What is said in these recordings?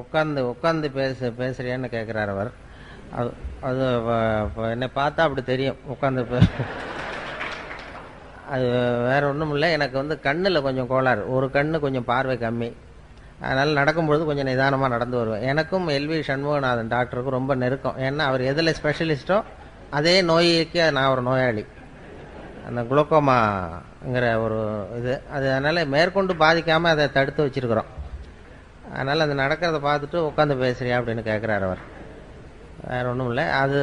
உட்காந்து உட்காந்து பேசுறியான்னு கேட்குறாரு அவர். அது அது என்னை பார்த்தா அப்படி தெரியும் உட்காந்து அது வேற ஒன்றும் இல்லை. எனக்கு வந்து கண்ணில் கொஞ்சம் கோளாறு, ஒரு கண்ணு கொஞ்சம் பார்வை கம்மி. அதனால் நடக்கும்பொழுது கொஞ்சம் நிதானமாக நடந்து வருவேன். எனக்கும் எல்வி சண்முகநாதன் டாக்டருக்கும் ரொம்ப நெருக்கம். ஏன்னா அவர் எதில் ஸ்பெஷலிஸ்ட்டோ அதே நோய்க்கு நான் ஒரு நோயாளி. அந்த குளோக்கோமாங்கிற ஒரு இது அது, அதனால் மேற்கொண்டு பாதிக்காமல் அதை தடுத்து வச்சுருக்குறோம். அதனால் அது நடக்கிறத பார்த்துட்டு உட்காந்து பேசுறியா அப்படின்னு கேட்குறாரு அவர். வேறு ஒன்றும் இல்லை. அது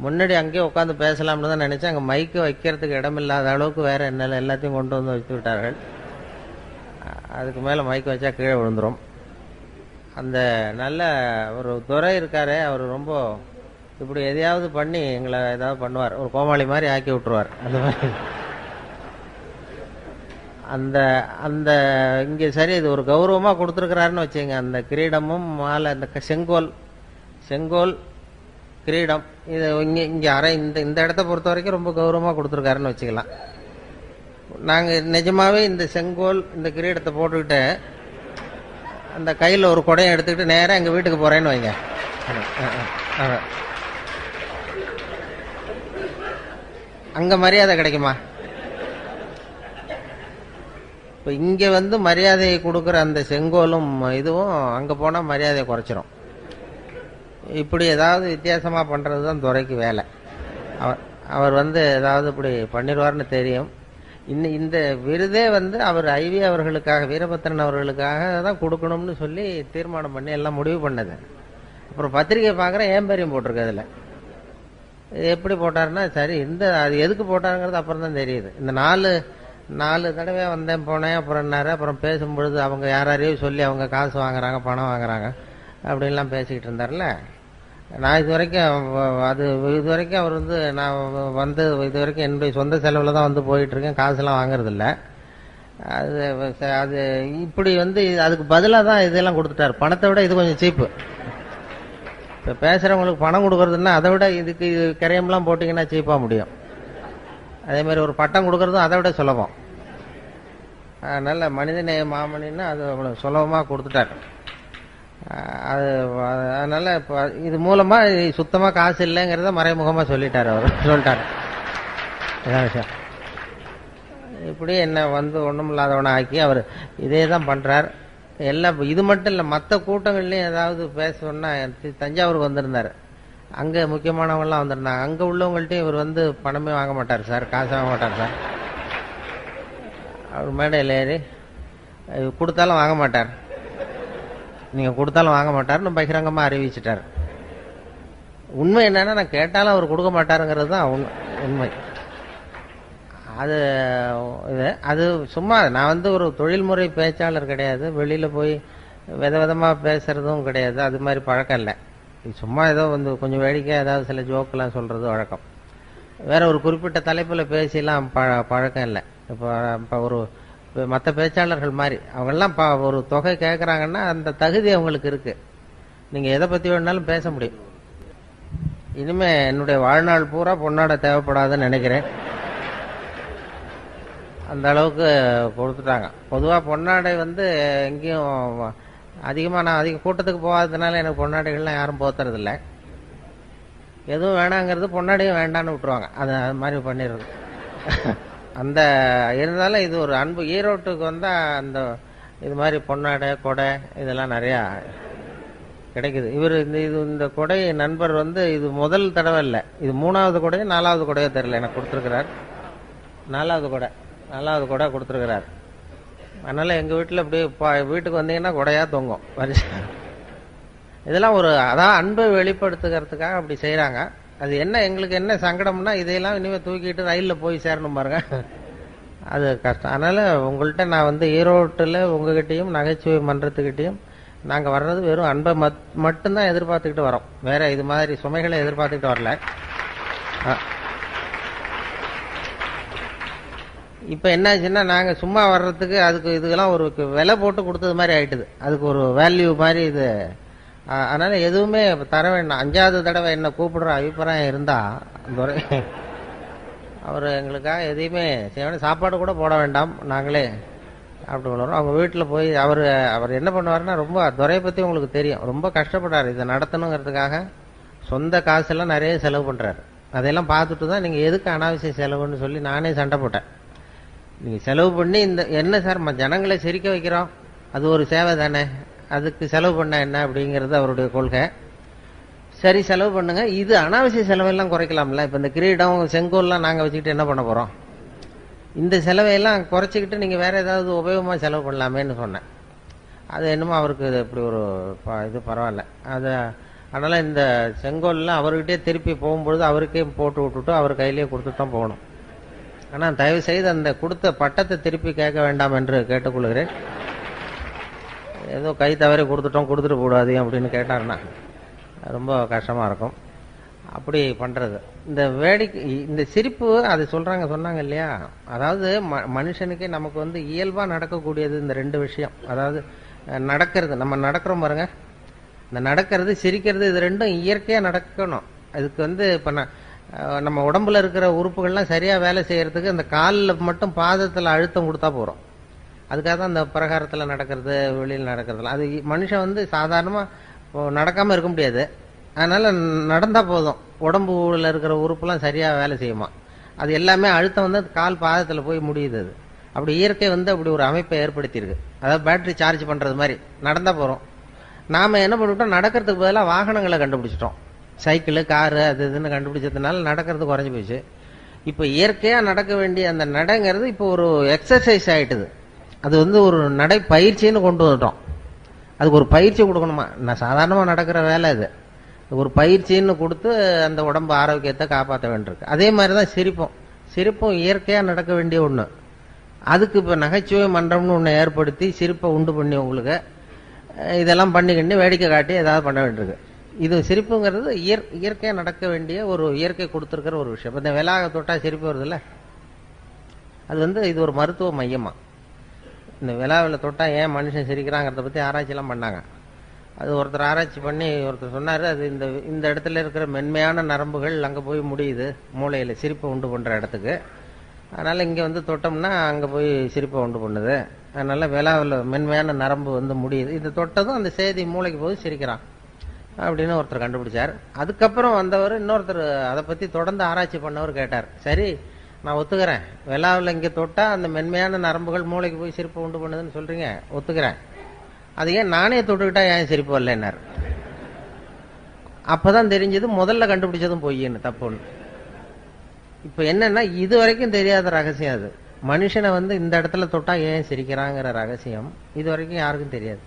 முன்னாடி அங்கேயே உட்காந்து பேசலாம்னு தான் நினச்சேன். அங்கே மைக்கு வைக்கிறதுக்கு இடமில்லாத அளவுக்கு வேறு என்ன எல்லாத்தையும் கொண்டு வந்து வச்சு விட்டார்கள். அதுக்கு மேலே மைக்கு வச்சா கீழே விழுந்துடும். அந்த நல்ல ஒரு துறை இருக்காரே, அவர் ரொம்ப இப்படி எதையாவது பண்ணி எங்களை ஏதாவது பண்ணுவார், ஒரு கோமாளி மாதிரி ஆக்கி விட்டுருவார். அந்த மாதிரி அந்த அந்த இங்கே சரி இது ஒரு கௌரவமாக கொடுத்துருக்கிறாருன்னு வச்சுங்க. அந்த கிரீடமும் மாலை, அந்த செங்கோல் கிரீடம், இது இங்கே அரை இந்த இடத்த பொறுத்த வரைக்கும் ரொம்ப கௌரவமாக கொடுத்துருக்காருன்னு வச்சுக்கலாம். நாங்கள் நிஜமாகவே இந்த செங்கோல் இந்த கிரீடத்தை போட்டுக்கிட்டு அந்த கையில் ஒரு குடையை எடுத்துக்கிட்டு நேராக எங்கள் வீட்டுக்கு போகிறேன்னு வைங்க. அங்கே மரியாதை கிடைக்குமா? இப்போ இங்கே வந்து மரியாதையை கொடுக்குற அந்த செங்கோலும் இதுவும் அங்கே போனால் மரியாதையை குறைச்சிரும். இப்படி ஏதாவது வித்தியாசமாக பண்ணுறது தான் துறைக்கு வேலை. அவர் வந்து ஏதாவது இப்படி பண்ணிடுவார்னு தெரியும். இந்த விருதே வந்து அவர் ஐவி அவர்களுக்காக, வீரபத்திரன் அவர்களுக்காக தான் கொடுக்கணும்னு சொல்லி தீர்மானம் பண்ணி எல்லாம் முடிவு பண்ணது. அப்புறம் பத்திரிகை பார்க்குறேன் ஏன் பேரையும் போட்டிருக்கு. அதில் எப்படி போட்டாருன்னா, சரி அது எதுக்கு போட்டாருங்கிறது அப்புறம் தான் தெரியுது. இந்த நாலு தடவை வந்தேன் போனேன் அப்புறம் என்னாரு, அப்புறம் பேசும்பொழுது அவங்க யாரையும் சொல்லி அவங்க காசு வாங்குறாங்க, பணம் வாங்குறாங்க அப்படின்லாம் பேசிக்கிட்டு இருந்தார்ல. நான் இது வரைக்கும் அவர் வந்து நான் வந்து இது வரைக்கும் என்னுடைய சொந்த செலவில் தான் வந்து போயிட்டுருக்கேன், காசுலாம் வாங்குறதில்ல. அது இப்படி வந்து அதுக்கு பதிலாக தான் இதெல்லாம் கொடுத்துட்டார். பணத்தை விட இது கொஞ்சம் சீப்பு. இப்போ பேசுகிறவங்களுக்கு பணம் கொடுக்குறதுன்னா அதை விட இதுக்கு கிரயம்லாம் போட்டிங்கன்னா சீப்பாக முடியும். அதேமாதிரி ஒரு பட்டம் கொடுக்குறதும் அதை விட சுலபம். அதனால் மனிதநேய மாமணின்னா அது அவ்வளோ சுலபமாக கொடுத்துட்டார். அதனால் இப்போ இது மூலமாக சுத்தமாக காசு இல்லைங்கிறத மறைமுகமாக சொல்லிட்டார். சொல்லிட்டார். இதான் விஷயம். இப்படி என்ன வந்து ஒன்றும் இல்லாதவனை ஆக்கி அவர் இதே தான் பண்ணுறார். எல்லாம் இது மட்டும் இல்லை, மற்ற கூட்டங்கள்லையும் ஏதாவது பேசணுன்னா தஞ்சாவூருக்கு வந்திருந்தார். அங்கே முக்கியமானவங்களாம் வந்திருந்தாங்க. அங்கே உள்ளவங்கள்ட்டையும் இவர் வந்து பணமே வாங்க மாட்டார் சார், காசு வாங்க மாட்டார் சார். அவர் மேடையில் ஏறி கொடுத்தாலும் வாங்க மாட்டார், நீங்கள் கொடுத்தாலும் வாங்க மாட்டார்னு பகிரங்கமாக அறிவிச்சிட்டார். உண்மை என்னன்னா, நான் கேட்டாலும் அவர் கொடுக்க மாட்டாருங்கிறது தான் உண்மை. அது சும்மா நான் வந்து ஒரு தொழில்முறை பேச்சாளர் கிடையாது, வெளியில் போய் விதமாக பேசுறதும் கிடையாது, அது மாதிரி பழக்கம் இல்லை. சும்மா ஏதோ வந்து கொஞ்சம் வேடிக்கை ஏதாவது சில ஜோக்கெல்லாம் சொல்கிறது வழக்கம். வேற ஒரு குறிப்பிட்ட தலைப்பில் பேசிலாம் பழக்கம் இல்லை. இப்போ ஒரு மற்ற பேச்சாளர்கள் மாதிரி அவங்கெல்லாம் ஒரு தொகை கேட்குறாங்கன்னா அந்த தகுதி அவங்களுக்கு இருக்குது. நீங்கள் எதை பற்றி வேணாலும் பேச முடியும். இனிமேல் என்னுடைய வாழ்நாள் பூரா பொன்னாடை தேவைப்படாதுன்னு நினைக்கிறேன். அந்த அளவுக்கு கொடுத்துட்டாங்க. பொதுவாக பொன்னாடை வந்து எங்கேயும் அதிகமாக நான் அதிக கூட்டத்துக்கு போகாததுனால எனக்கு பொன்னாடைகள்லாம் யாரும் போத்துறதில்ல. எதுவும் வேணாங்கிறது பொன்னாடையும் வேண்டான்னு விட்டுருவாங்க. அது மாதிரி பண்ணிடுறது. அந்த இருந்தாலும் இது ஒரு அன்பு. ஈரோட்டுக்கு வந்தால் அந்த இது மாதிரி பொன்னாடை கொடை இதெல்லாம் நிறையா கிடைக்குது. இந்த கொடை நண்பர் வந்து இது முதல் தடவை இல்லை, இது 3வது கொடையோ 4வது கொடையோ தெரியல, எனக்கு கொடுத்துருக்கிறார். 4வது கொடை கொடுத்துருக்கிறார். அதனால் எங்கள் வீட்டில் இப்படி வீட்டுக்கு வந்தீங்கன்னா கொடையாக தொங்கும் வரிசை. இதெல்லாம் அதான் அன்பை வெளிப்படுத்துகிறதுக்காக அப்படி செய்கிறாங்க. அது என்ன எங்களுக்கு என்ன சங்கடம்னா, இதையெல்லாம் இனிமேல் தூக்கிட்டு ரயிலில் போய் சேரணும் பாருங்க, அது கஷ்டம். அதனால் உங்கள்கிட்ட நான் வந்து ஈரோட்டில் உங்ககிட்டையும் நகைச்சுவை மன்றத்துக்கிட்டையும் நாங்கள் வர்றது வெறும் அன்பை மட்டும்தான் எதிர்பார்த்துக்கிட்டு வரோம். வேற இது மாதிரி சுமைகளை எதிர்பார்த்துக்கிட்டு வரல. இப்போ என்னாச்சுன்னா, நாங்கள் சும்மா வர்றதுக்கு அதுக்கு இதுக்கெல்லாம் ஒரு விலை போட்டு கொடுத்தது மாதிரி ஆயிட்டுது. அதுக்கு ஒரு வேல்யூ மாதிரி இது. அதனால எதுவுமே தர வேண்டாம். 5வது தடவை என்ன கூப்பிடுற அபிப்பிராயம் இருந்தா அவர் எங்களுக்காக எதையுமே செய்ய வேண்டாம். சாப்பாடு கூட போட வேண்டாம், நாங்களே அப்படி வளரும். அவங்க வீட்டில் போய் அவர் அவர் என்ன பண்ணுவாருன்னா, ரொம்ப துறையை பற்றி உங்களுக்கு தெரியும், ரொம்ப கஷ்டப்படுறாரு இதை நடத்தணுங்கிறதுக்காக. சொந்த காசெல்லாம் நிறைய செலவு பண்ணுறாரு. அதையெல்லாம் பார்த்துட்டு தான் நீங்கள் எதுக்கு அனாவசிய செலவுன்னு சொல்லி நானே சண்டை போட்டேன். நீங்கள் செலவு பண்ணி இந்த என்ன சார் ஜனங்களை சிரிக்க வைக்கிறோம், அது ஒரு சேவை தானே, அதுக்கு செலவு பண்ண என்ன அப்படிங்கிறது அவருடைய கொள்கை. சரி செலவு பண்ணுங்க, இது அனாவசிய செலவெல்லாம் குறைக்கலாம்ல. இப்போ இந்த கிரீடம் செங்கோல்லாம் நாங்கள் வச்சுக்கிட்டு என்ன பண்ண போகிறோம், இந்த செலவையெல்லாம் குறைச்சிக்கிட்டு நீங்கள் வேறு ஏதாவது உபயோகமாக செலவு பண்ணலாமேன்னு சொன்னேன். அது என்னமோ அவருக்கு இப்படி ஒரு இது பரவாயில்ல. அதை அதனால் இந்த செங்கோல்லாம் அவர்கிட்டே திருப்பி போகும்பொழுது அவருக்கே போட்டு விட்டுட்டு அவர் கையிலேயே கொடுத்துட்டு தான் போகணும். ஆனால் தயவு செய்து அந்த கொடுத்த பட்டத்தை திருப்பி கேட்க வேண்டாம் என்று கேட்டுக்கொள்கிறேன். ஏதோ கை தவறி கொடுத்துட்டு போடாது அப்படின்னு கேட்டாருன்னா ரொம்ப கஷ்டமாக இருக்கும். அப்படி பண்ணுறது இந்த வேடிக்கை, இந்த சிரிப்பு அது சொன்னாங்க இல்லையா, அதாவது மனுஷனுக்கே நமக்கு வந்து இயல்பாக நடக்கக்கூடியது இந்த ரெண்டு விஷயம். அதாவது நடக்கிறது, நம்ம நடக்கிறோம் பாருங்க, இந்த நடக்கிறது சிரிக்கிறது, இது ரெண்டும் இயற்கையாக நடக்கணும். அதுக்கு வந்து இப்போ நம்ம உடம்புல இருக்கிற உறுப்புகள்லாம் சரியாக வேலை செய்யறதுக்கு அந்த காலில் மட்டும் பாதத்தில் அழுத்தம் கொடுத்தா போகிறோம். அதுக்காக தான் இந்த பிரகாரத்தில் நடக்கிறது, வெளியில் நடக்கிறதுலாம். அது மனுஷன் வந்து சாதாரணமாக நடக்காமல் இருக்க முடியாது. அதனால் நடந்தால் போதும், உடம்புல இருக்கிற உறுப்புலாம் சரியாக வேலை செய்யுமா. அது எல்லாமே அழுத்தம் வந்து கால் பாதத்தில் போய் முடியுது. அது அப்படி இயற்கை வந்து அப்படி ஒரு அமைப்பை ஏற்படுத்தியிருக்கு. அதாவது பேட்டரி சார்ஜ் பண்ணுறது மாதிரி நடந்தால் போகிறோம். நாம் என்ன பண்ணிவிட்டோம், நடக்கிறதுக்கு பதிலாக வாகனங்களை கண்டுபிடிச்சிட்டோம். சைக்கிளு, காரு, அது இதுன்னு கண்டுபிடிச்சதுனால நடக்கிறது குறைஞ்சி போச்சு. இப்போ இயற்கையாக நடக்க வேண்டிய அந்த நடைங்கிறது இப்போ ஒரு எக்ஸசைஸ் ஆகிட்டுது. அது வந்து ஒரு நடை பயிற்சின்னு கொண்டு வந்துட்டோம். அதுக்கு ஒரு பயிற்சி கொடுக்கணுமா, நான் சாதாரணமாக நடக்கிற வேலை அது ஒரு பயிற்சின்னு கொடுத்து அந்த உடம்பு ஆரோக்கியத்தை காப்பாற்ற வேண்டியிருக்கு. அதே மாதிரி தான் சிரிப்பும் இயற்கையாக நடக்க வேண்டிய ஒன்று. அதுக்கு இப்போ நகைச்சுவை மன்றம்னு ஒன்று ஏற்படுத்தி சிரிப்பை உண்டு பண்ணி உங்களுக்கு இதெல்லாம் பண்ணிக்கிட்டு வேடிக்கை காட்டி ஏதாவது பண்ண வேண்டியிருக்கு. இது சிரிப்புங்கிறது இயற்கையாக நடக்க வேண்டிய ஒரு இயற்கை கொடுத்துருக்கிற ஒரு விஷயம். இந்த விலாக தொட்டா சிரிப்பு வருதுல்ல, அது வந்து இது ஒரு மருத்துவ மையமாக. இந்த விழாவில் தொட்டால் ஏன் மனுஷன் சிரிக்கிறாங்கிறத பற்றி ஆராய்ச்சிலாம் பண்ணாங்க. அது ஒருத்தர் ஆராய்ச்சி பண்ணி ஒருத்தர் சொன்னார், அது இந்த இடத்துல இருக்கிற மென்மையான நரம்புகள் அங்கே போய் முடியுது, மூளையில் சிரிப்பை உண்டு பண்ணுற இடத்துக்கு. அதனால் இங்கே வந்து தொட்டோம்னா அங்கே போய் சிரிப்பை உண்டு பண்ணுது. அதனால் விழாவில் மென்மையான நரம்பு வந்து முடியுது, இது தொட்டதும் அந்த செய்தி மூளைக்கு போய் சிரிக்கிறான் அப்படின்னு ஒருத்தர் கண்டுபிடிச்சார். அதுக்கப்புறம் வந்தவர் இன்னொருத்தர் அதை பற்றி தொடர்ந்து ஆராய்ச்சி பண்ணவர் கேட்டார், சரி நான் ஒத்துக்கிறேன், விழாவில் இங்கே தொட்டால் அந்த மென்மையான நரம்புகள் மூளைக்கு போய் சிரிப்பை உண்டு பண்ணுதுன்னு சொல்கிறீங்க, ஒத்துக்கிறேன். அது ஏன் நானே தொட்டுக்கிட்டா ஏன் சிரிப்பு வரலன்னார். அப்போதான் தெரிஞ்சது முதல்ல கண்டுபிடிச்சதும் பொய்ன்னு, தப்புன்னு. இப்போ என்னன்னா இது வரைக்கும் தெரியாத ரகசியம். அது மனுஷனை வந்து இந்த இடத்துல தொட்டா ஏன் சிரிக்கிறாங்கிற ரகசியம் இது வரைக்கும் யாருக்கும் தெரியாது.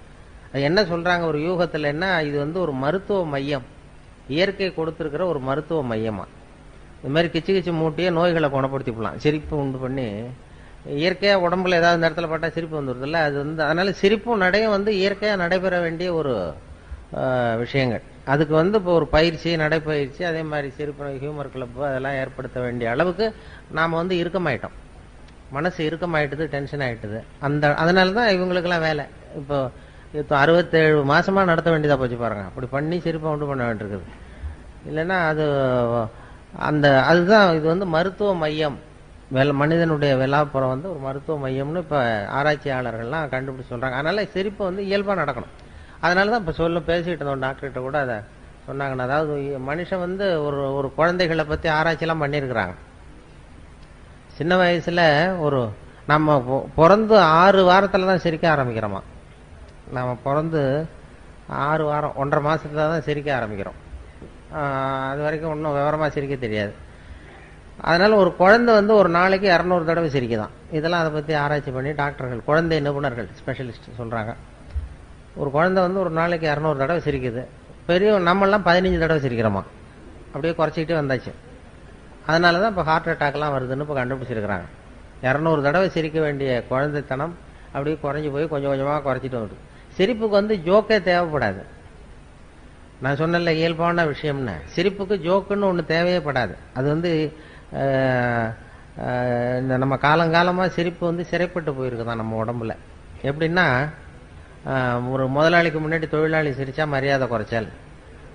அது என்ன சொல்றாங்க ஒரு யூகத்தில், என்ன இது வந்து ஒரு மருத்துவ மையம், இயற்கை கொடுத்துருக்கிற ஒரு மருத்துவ மையமா. இது மாதிரி கிச்சு மூட்டியே நோய்களை குணப்படுத்திக்கலாம் சிரிப்பு உண்டு பண்ணி. இயற்கையாக உடம்புல ஏதாவது இந்த இடத்துல பட்டா சிரிப்பு வந்துடுதுல்ல, அது வந்து அதனால சிரிப்பும் நடையும் வந்து இயற்கையாக நடைபெற வேண்டிய ஒரு விஷயங்கள். அதுக்கு வந்து இப்போ ஒரு பயிற்சி, நடைப்பயிற்சி, அதே மாதிரி சிரிப்பு ஹியூமர் கிளப்பு அதெல்லாம் ஏற்படுத்த வேண்டிய அளவுக்கு நாம் வந்து இறுக்கமாயிட்டோம். மனசு இறுக்கமாயிட்டுது, டென்ஷன் ஆகிட்டுது. அதனால தான் இவங்களுக்கெல்லாம் வேலை. இப்போ 67 மாசமாக நடத்த வேண்டியதாக போச்சு பாருங்க. அப்படி பண்ணி சிரிப்பை உண்டு பண்ண வேண்டியிருக்குது. இல்லைன்னா அதுதான் இது வந்து மருத்துவ மையம். மனிதனுடைய விழாப்புறம் வந்து ஒரு மருத்துவ மையம்னு இப்போ ஆராய்ச்சியாளர்கள்லாம் கண்டுபிடிச்சு சொல்கிறாங்க. அதனால் சிரிப்பு வந்து இயல்பாக நடக்கணும். அதனால தான் இப்போ பேசிகிட்டு இருந்தோம் டாக்டர்கிட்ட கூட அதை சொன்னாங்கன்னு. அதாவது மனுஷன் வந்து ஒரு குழந்தைகளை பற்றி ஆராய்ச்சிலாம் பண்ணியிருக்கிறாங்க. சின்ன வயசில் நம்ம பிறந்து 6 வாரத்தில் தான் சிரிக்க ஆரம்பிக்கிறோமா. நம்ம பிறந்து 6 வாரம் 1.5 மாதத்துல தான் சிரிக்க ஆரம்பிக்கிறோம். அது வரைக்கும் ஒன்றும் விவரமாக சிரிக்க தெரியாது. அதனால் ஒரு குழந்தை வந்து ஒரு நாளைக்கு 200 தடவை சிரிக்குதான். இதெல்லாம் அதை பற்றி ஆராய்ச்சி பண்ணி டாக்டர்கள், குழந்தை நிபுணர்கள், ஸ்பெஷலிஸ்ட் சொல்கிறாங்க. ஒரு குழந்தை வந்து ஒரு நாளைக்கு 200 தடவை சிரிக்குது. நம்மெல்லாம் 15 தடவை சிரிக்கிறோமா. அப்படியே குறைச்சிக்கிட்டே வந்தாச்சு. அதனால தான் இப்போ ஹார்ட் அட்டாக்லாம் வருதுன்னு இப்போ கண்டுபிடிச்சிருக்கிறாங்க. 200 தடவை சிரிக்க வேண்டிய குழந்தைத்தனம் அப்படியே குறைஞ்சி போய் கொஞ்சம் கொஞ்சமாக குறைச்சிட்டு வருது. சிரிப்புக்கு வந்து ஜோக்கே தேவைப்படாது. நான் சொன்னல இயல்பான விஷயம்னு, சிரிப்புக்கு ஜோக்குன்னு ஒன்று தேவையே படாது. அது வந்து இந்த நம்ம காலங்காலமாக சிரிப்பு வந்து சிறைப்பட்டு போயிருக்குதான் நம்ம உடம்புல. எப்படின்னா, ஒரு முதலாளிக்கு முன்னாடி தொழிலாளி சிரித்தா மரியாதை குறைச்சல்,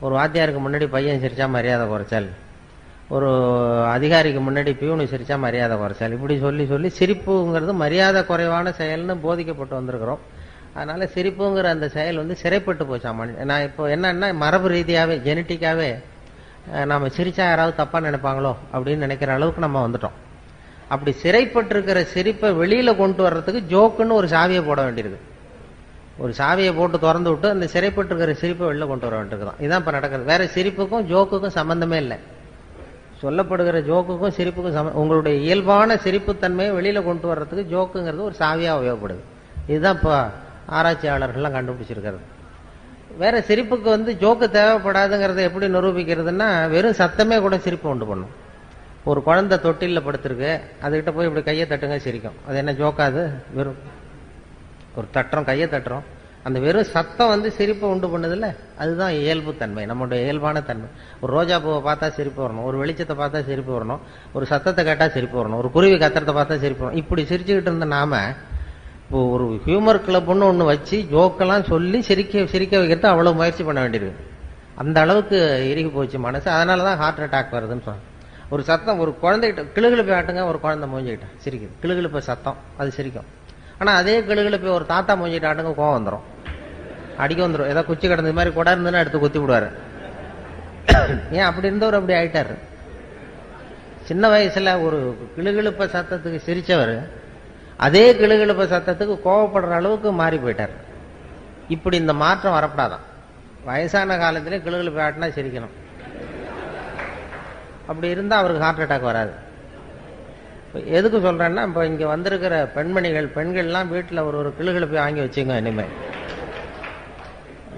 ஒரு வாத்தியாருக்கு முன்னாடி பையன் சிரித்தா மரியாதை குறைச்சல், ஒரு அதிகாரிக்கு முன்னாடி பியூனு சிரிச்சா மரியாதை குறைச்சல், இப்படி சொல்லி சொல்லி சிரிப்புங்கிறது மரியாதை குறைவான செயல்னு போதிக்கப்பட்டு வந்திருக்கிறோம். அதனால சிரிப்புங்கிற அந்த செயல் வந்து சிறைப்பட்டு போச்சாமா. நான் இப்போ என்னன்னா மரபு ரீதியாவே ஜெனட்டிக்காவே நாம சிரிச்சா யாராவது தப்பா நினைப்பாங்களோ அப்படின்னு நினைக்கிற அளவுக்கு நம்ம வந்துட்டோம். அப்படி சிறைப்பட்டிருக்கிற சிரிப்பை வெளியில கொண்டு வர்றதுக்கு ஜோக்குன்னு ஒரு சாவியை போட வேண்டியிருக்கு. ஒரு சாவியை போட்டு திறந்து விட்டு அந்த சிறைப்பட்டிருக்கிற சிரிப்பை வெளில கொண்டு வர வேண்டியிருக்குதான். இதுதான் இப்ப நடக்கிறது. வேற சிரிப்புக்கும் ஜோக்குக்கும் சம்பந்தமே இல்லை. சொல்லப்படுகிற ஜோக்குக்கும் சிரிப்புக்கும் உங்களுடைய இயல்பான சிரிப்புத்தன்மையை வெளியில கொண்டு வர்றதுக்கு ஜோக்குங்கிறது ஒரு சாவியா உபயோகப்படுது. இதுதான் இப்ப ஆராய்ச்சியாளர்கள்லாம் கண்டுபிடிச்சிருக்கிறது. வேற சிரிப்புக்கு வந்து ஜோக்கு தேவைப்படாதுங்கிறத எப்படி நிரூபிக்கிறதுன்னா, வெறும் சத்தமே கூட சிரிப்பு உண்டு பண்ணும். ஒரு குழந்தை தொட்டில படுத்திருக்கு, அதுகிட்ட போய் இப்படி கையை தட்டுங்க சிரிக்கும். அது என்ன ஜோக்காது? வெறும் ஒரு தட்டுறோம், கையை தட்டுறோம், அந்த வெறும் சத்தம் வந்து சிரிப்பை உண்டு பண்ணுதில்ல, அதுதான் இயல்பு தன்மை, நம்மளுடைய இயல்பான தன்மை. ஒரு ரோஜா பூவை பார்த்தா சிரிப்பு வரணும், ஒரு வெளிச்சத்தை பார்த்தா சிரிப்பு வரணும், ஒரு சத்தத்தை கேட்டா சிரிப்பு வரணும், ஒரு குருவி கத்துறதை பார்த்தா சிரிப்பு வரணும். இப்படி சிரிச்சுக்கிட்டு இருந்த நாம இப்போ ஒரு ஹியூமர் கிளப்னு ஒன்று வச்சு ஜோக்கெல்லாம் சொல்லி சிரிக்க வைக்கிறது அவ்வளவு முயற்சி பண்ண வேண்டியிருக்கு. அந்த அளவுக்கு இறுகி போச்சு மனசு. அதனாலதான் ஹார்ட் அட்டாக் வருதுன்னு சொன்னாங்க. ஒரு சத்தம், ஒரு குழந்தைகிட்ட கிளுகிழப்பை ஆட்டுங்க, ஒரு குழந்தை மூஞ்சிக்கிட்ட சிரிக்குது, கிளுகிழப்பை சத்தம் அது சிரிக்கும். ஆனா அதே கிளுகிழப்பை ஒரு தாத்தா மூஞ்சிக்கிட்ட ஆட்டுங்க, கோவம் வந்துடும், அடிக்க வந்துடும். ஏதோ குச்சி கிடந்த மாதிரி கொடா இருந்துன்னு எடுத்து குத்தி விடுவாரு. ஏன் அப்படி இருந்தவர் அப்படி ஆயிட்டாரு. சின்ன வயசுல ஒரு கிளுகிழப்ப சத்தத்துக்கு சிரிச்சவர் அதே கிளுகிழப்ப சத்தத்துக்கு கோவப்படுற அளவுக்கு மாறி போயிட்டார். இப்படி இந்த மாற்றம் வரப்படாதான். வயசான காலத்திலே கிளுகிழப்பை ஆட்டினா சிரிக்கணும். அப்படி இருந்தா அவருக்கு ஹார்ட் அட்டாக் வராது. எதுக்கு சொல்றேன்னா, இப்ப இங்க வந்திருக்கிற பெண்கள்லாம் வீட்டுல ஒரு கிளுகிழப்பை வாங்கி வச்சுங்க. இனிமே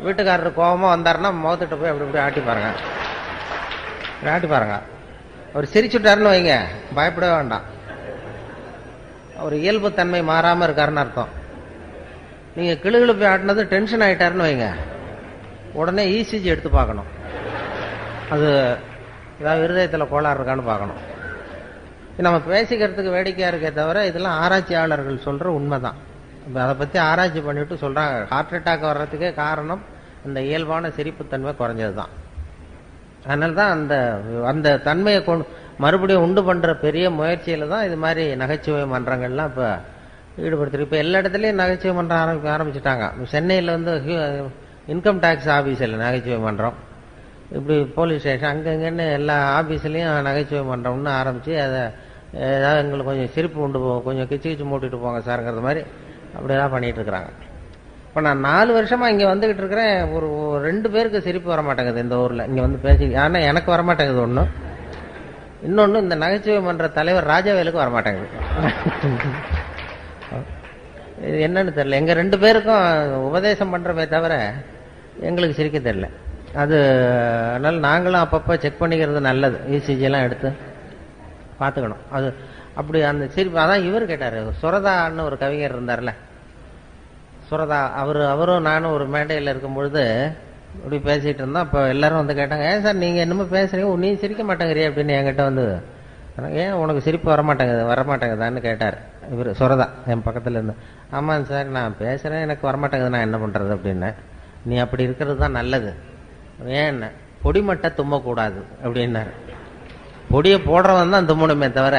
வீட்டுக்காரர் கோபமா வந்தாருன்னா முகத்திட்ட போய் அப்படி இப்படி ஆட்டி பாருங்க. அவர் சிரிச்சுட்டாருன்னு வைங்க, பயப்படவே வேண்டாம். அவர் இயல்பு தன்மை மாறாம இருக்காருன்னு அர்த்தம். நீங்க கிளுகிழப்பை ஆட்டினது டென்ஷன் ஆயிட்டாருன்னு வைங்க, உடனே இசிஜி எடுத்து பார்க்கணும். அது ஏதாவது இருதயத்துல கோளாறு இருக்கான்னு பார்க்கணும். நம்ம பேசிக்கிறதுக்கு வேடிக்கையா இருக்கே தவிர இதெல்லாம் ஆராய்ச்சியாளர்கள் சொல்ற உண்மைதான். அதை பத்தி ஆராய்ச்சி பண்ணிட்டு சொல்றாங்க, ஹார்ட் அட்டாக் வர்றதுக்கே காரணம் இந்த இயல்பான சிரிப்புத்தன்மை குறைஞ்சதுதான். அதனால்தான் அந்த தன்மையை மறுபடியும் உண்டு பண்ற பெரிய முயற்சியில தான் இது மாதிரி நகைச்சுவை மன்றங்கள்லாம் இப்ப ஈடுபடுத்திருக்கு. இப்ப எல்லா இடத்துலயும் நகைச்சுவை மன்றம் ஆரம்பிச்சுட்டாங்க. சென்னையில வந்து இன்கம் டாக்ஸ் ஆபீஸ்ல நகைச்சுவை மன்றம், இப்படி போலீஸ் ஸ்டேஷன் அங்கங்கன்னு எல்லா ஆபீஸ்லயும் நகைச்சுவை மன்றம்னு ஆரம்பிச்சு அதை ஏதாவது எங்களுக்கு கொஞ்சம் சிரிப்பு உண்டு போகும், கொஞ்சம் கிச்சு மூட்டிட்டு போங்க சார்ங்கிறது மாதிரி அப்படியெல்லாம் பண்ணிட்டு இருக்கிறாங்க. இப்ப நான் 4 வருஷமா இங்க வந்துகிட்டு இருக்கிறேன். ஒரு 2 பேருக்கு சிரிப்பு வர மாட்டேங்குது இந்த ஊர்ல. இங்க வந்து பேசி, ஆனா எனக்கு வர மாட்டேங்குது ஒண்ணு. இன்னொன்னு, இந்த நகைச்சுவை மன்ற தலைவர் ராஜவேலுக்கு வரமாட்டாங்க. இது என்னன்னு தெரியல. எங்க 2 பேருக்கும் உபதேசம் பண்றமே தவிர எங்களுக்கு சிரிக்க தெரியல. அது அதனால நாங்களும் அப்பப்ப செக் பண்ணிக்கிறது நல்லது. இசிஜி எல்லாம் எடுத்து பாத்துக்கணும். அது அப்படி அந்த சிரிப்பு. அதான் இவர் கேட்டாரு, சுரதான்னு ஒரு கவிஞர் இருந்தார்ல, சுரதா, அவரும் நானும் ஒரு மேடையில இருக்கும் பொழுது இப்படி பேசிட்டு இருந்தோம். அப்ப எல்லாரும் வந்து கேட்டாங்க, ஏன் சார் நீங்க என்னமோ பேசுறீங்க, நீ சிரிக்க மாட்டேங்கிறிய அப்படின்னு என்கிட்ட வந்து, ஏன் உனக்கு சிரிப்பு வரமாட்டேங்குதான்னு கேட்டார் இவர் சுரதா என் பக்கத்துல இருந்து. ஆமாங்க சார், நான் பேசுறேன், எனக்கு வரமாட்டேங்குது, நான் என்ன பண்றது அப்படின்னு. நீ அப்படி இருக்கிறது தான் நல்லது. ஏன் பொடிமட்டை தும்மக்கூடாது அப்படின்னாரு. பொடியை போடுறவன் தான் தும்மணுமே தவிர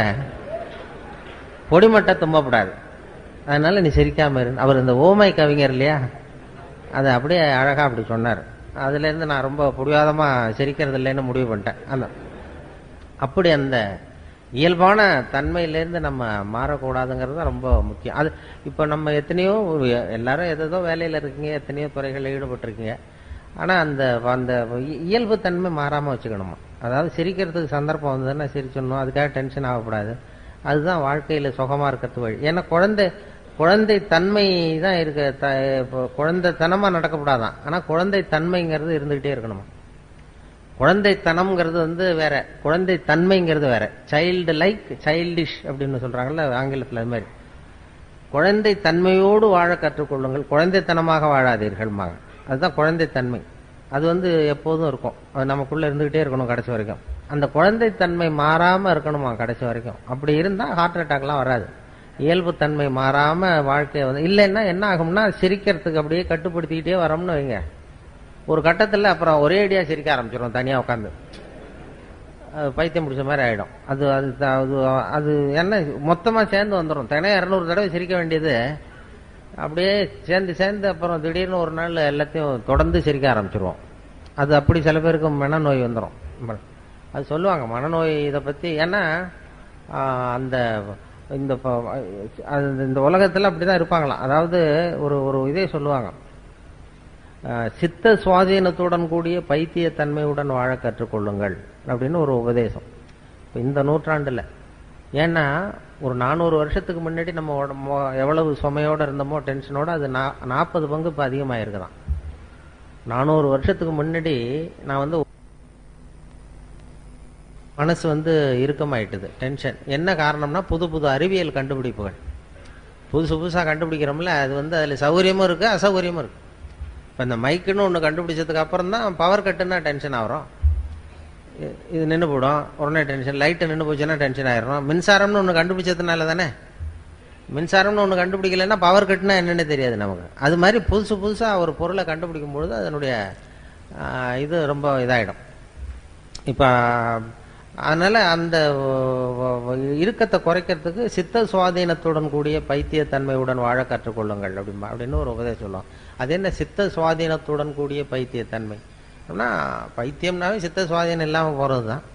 பொடிமட்டை தும்மக்கூடாது. அதனால நீ சிரிக்காம இரு. அவர் இந்த ஓமை கவிஞர் இல்லையா, அது அப்படியே அழகா அப்படி சொன்னார். அதுல இருந்து நான் ரொம்ப புடிவாதமா சிரிக்கிறது இல்லைன்னு முடிவு பண்ணிட்டேன். அப்படி அந்த இயல்பான தன்மையிலேருந்து நம்ம மாறக்கூடாதுங்கிறது ரொம்ப முக்கியம். அது இப்ப நம்ம எத்தனையோ எல்லாரும் ஏதோ வேலையில இருக்கீங்க, எத்தனையோ துறைகளில் ஈடுபட்டிருக்கீங்க. ஆனா அந்த இயல்பு தன்மை மாறாம வச்சுக்கணுமா. அதாவது சிரிக்கிறதுக்கு சந்தர்ப்பம் வந்ததுன்னா சிரிச்சிடணும், அதுக்காக டென்ஷன் ஆகக்கூடாது. அதுதான் வாழ்க்கையில சுகமா இருக்கிறது வழி. ஏன்னா குழந்தை தன்மை தான் இருக்கு. குழந்தைத்தனமா நடக்கப்படாதான். ஆனா குழந்தை தன்மைங்கிறது இருந்துகிட்டே இருக்கணுமா. குழந்தைத்தனம்ங்கிறது வந்து வேற, குழந்தை தன்மைங்கிறது வேற. சைல்டு லைக் சைல்டிஷ் அப்படின்னு சொல்றாங்கல்ல ஆங்கிலத்தில். அது மாதிரி குழந்தை தன்மையோடு வாழ கற்றுக்கொள்ளுங்கள், குழந்தைத்தனமாக வாழாதீர்கள். அதுதான் குழந்தை தன்மை. அது வந்து எப்போதும் இருக்கும், அது நமக்குள்ள இருந்துகிட்டே இருக்கணும் கடைசி வரைக்கும். அந்த குழந்தைத்தன்மை மாறாம இருக்கணுமா கடைசி வரைக்கும். அப்படி இருந்தா ஹார்ட் அட்டாக்லாம் வராது. இயல்பு தன்மை மாறாம வாழ்க்கைய வந்து இல்லைன்னா என்ன ஆகும்னா, சிரிக்கிறதுக்கு அப்படியே கட்டுப்படுத்திக்கிட்டே வரோம்னு வைங்க, ஒரு கட்டத்துல அப்புறம் ஒரே அடியா சிரிக்க ஆரம்பிச்சிடும் தனியா உட்காந்து. அது பைத்தியம் பிடிச்ச மாதிரி ஆகிடும். அது அது அது அது என்ன மொத்தமாக சேர்ந்து வந்துடும். தினம் 200 தடவை சிரிக்க வேண்டியது அப்படியே சேர்ந்து அப்புறம் திடீர்னு ஒரு நாள் எல்லாத்தையும் தொடர்ந்து சிரிக்க ஆரம்பிச்சிருவோம். அது அப்படி சில பேருக்கு மனநோய் வந்துடும். அது சொல்லுவாங்க மனநோய் இதை பற்றி. ஏன்னா அந்த இந்த இந்த உலகத்தில் அப்படி தான் இருப்பாங்களாம். அதாவது ஒரு ஒரு இதே சொல்லுவாங்க, சித்த சுவாதீனத்துடன் கூடிய பைத்தியத்தன்மையுடன் வாழ கற்றுக்கொள்ளுங்கள் அப்படின்னு ஒரு உபதேசம் இந்த நூற்றாண்டில். ஏன்னா ஒரு 400 வருஷத்துக்கு முன்னாடி நம்ம எவ்வளவு சுமையோடு இருந்தோமோ டென்ஷனோட அது 40 பங்கு இப்போ அதிகமாக இருக்குதான். 400 வருஷத்துக்கு முன்னாடி நான் வந்து மனசு வந்து இறுக்கமாயிட்டுது, டென்ஷன். என்ன காரணம்னா புது புது அறிவியல் கண்டுபிடிப்புகள் புதுசாக கண்டுபிடிக்கிறோம்ல, அது வந்து அதில் சௌகரியமும் இருக்குது அசௌகரியமும் இருக்குது. இப்போ இந்த மைக்குன்னு ஒன்று கண்டுபிடிச்சதுக்கு அப்புறம் தான் பவர் கட்டுன்னா டென்ஷன் ஆகிறோம். இது நின்று போடும் உடனே டென்ஷன். லைட்டு நின்று போச்சுன்னா டென்ஷன் ஆயிடும். மின்சாரம்னு ஒன்று கண்டுபிடிச்சதுனால தானே. மின்சாரம்னு ஒன்று கண்டுபிடிக்கலைன்னா பவர் கட்டுனா என்னென்னு தெரியாது நமக்கு. அது மாதிரி புதுசாக ஒரு பொருளை கண்டுபிடிக்கும் பொழுது அதனுடைய இது ரொம்ப இதாகிடும். இப்போ அதனால் அந்த இறுக்கத்தை குறைக்கிறதுக்கு சித்த சுவாதீனத்துடன் கூடிய பைத்தியத்தன்மையுடன் வாழ கற்றுக்கொள்ளுங்கள் அப்படின்னு ஒரு உபதேசம் சொல்லுவோம். அது என்ன சித்த சுவாதீனத்துடன் கூடிய பைத்தியத்தன்மை அப்படின்னா, பைத்தியம்னாவே சித்த சுவாதீனம் இல்லாமல் போகிறது தான்.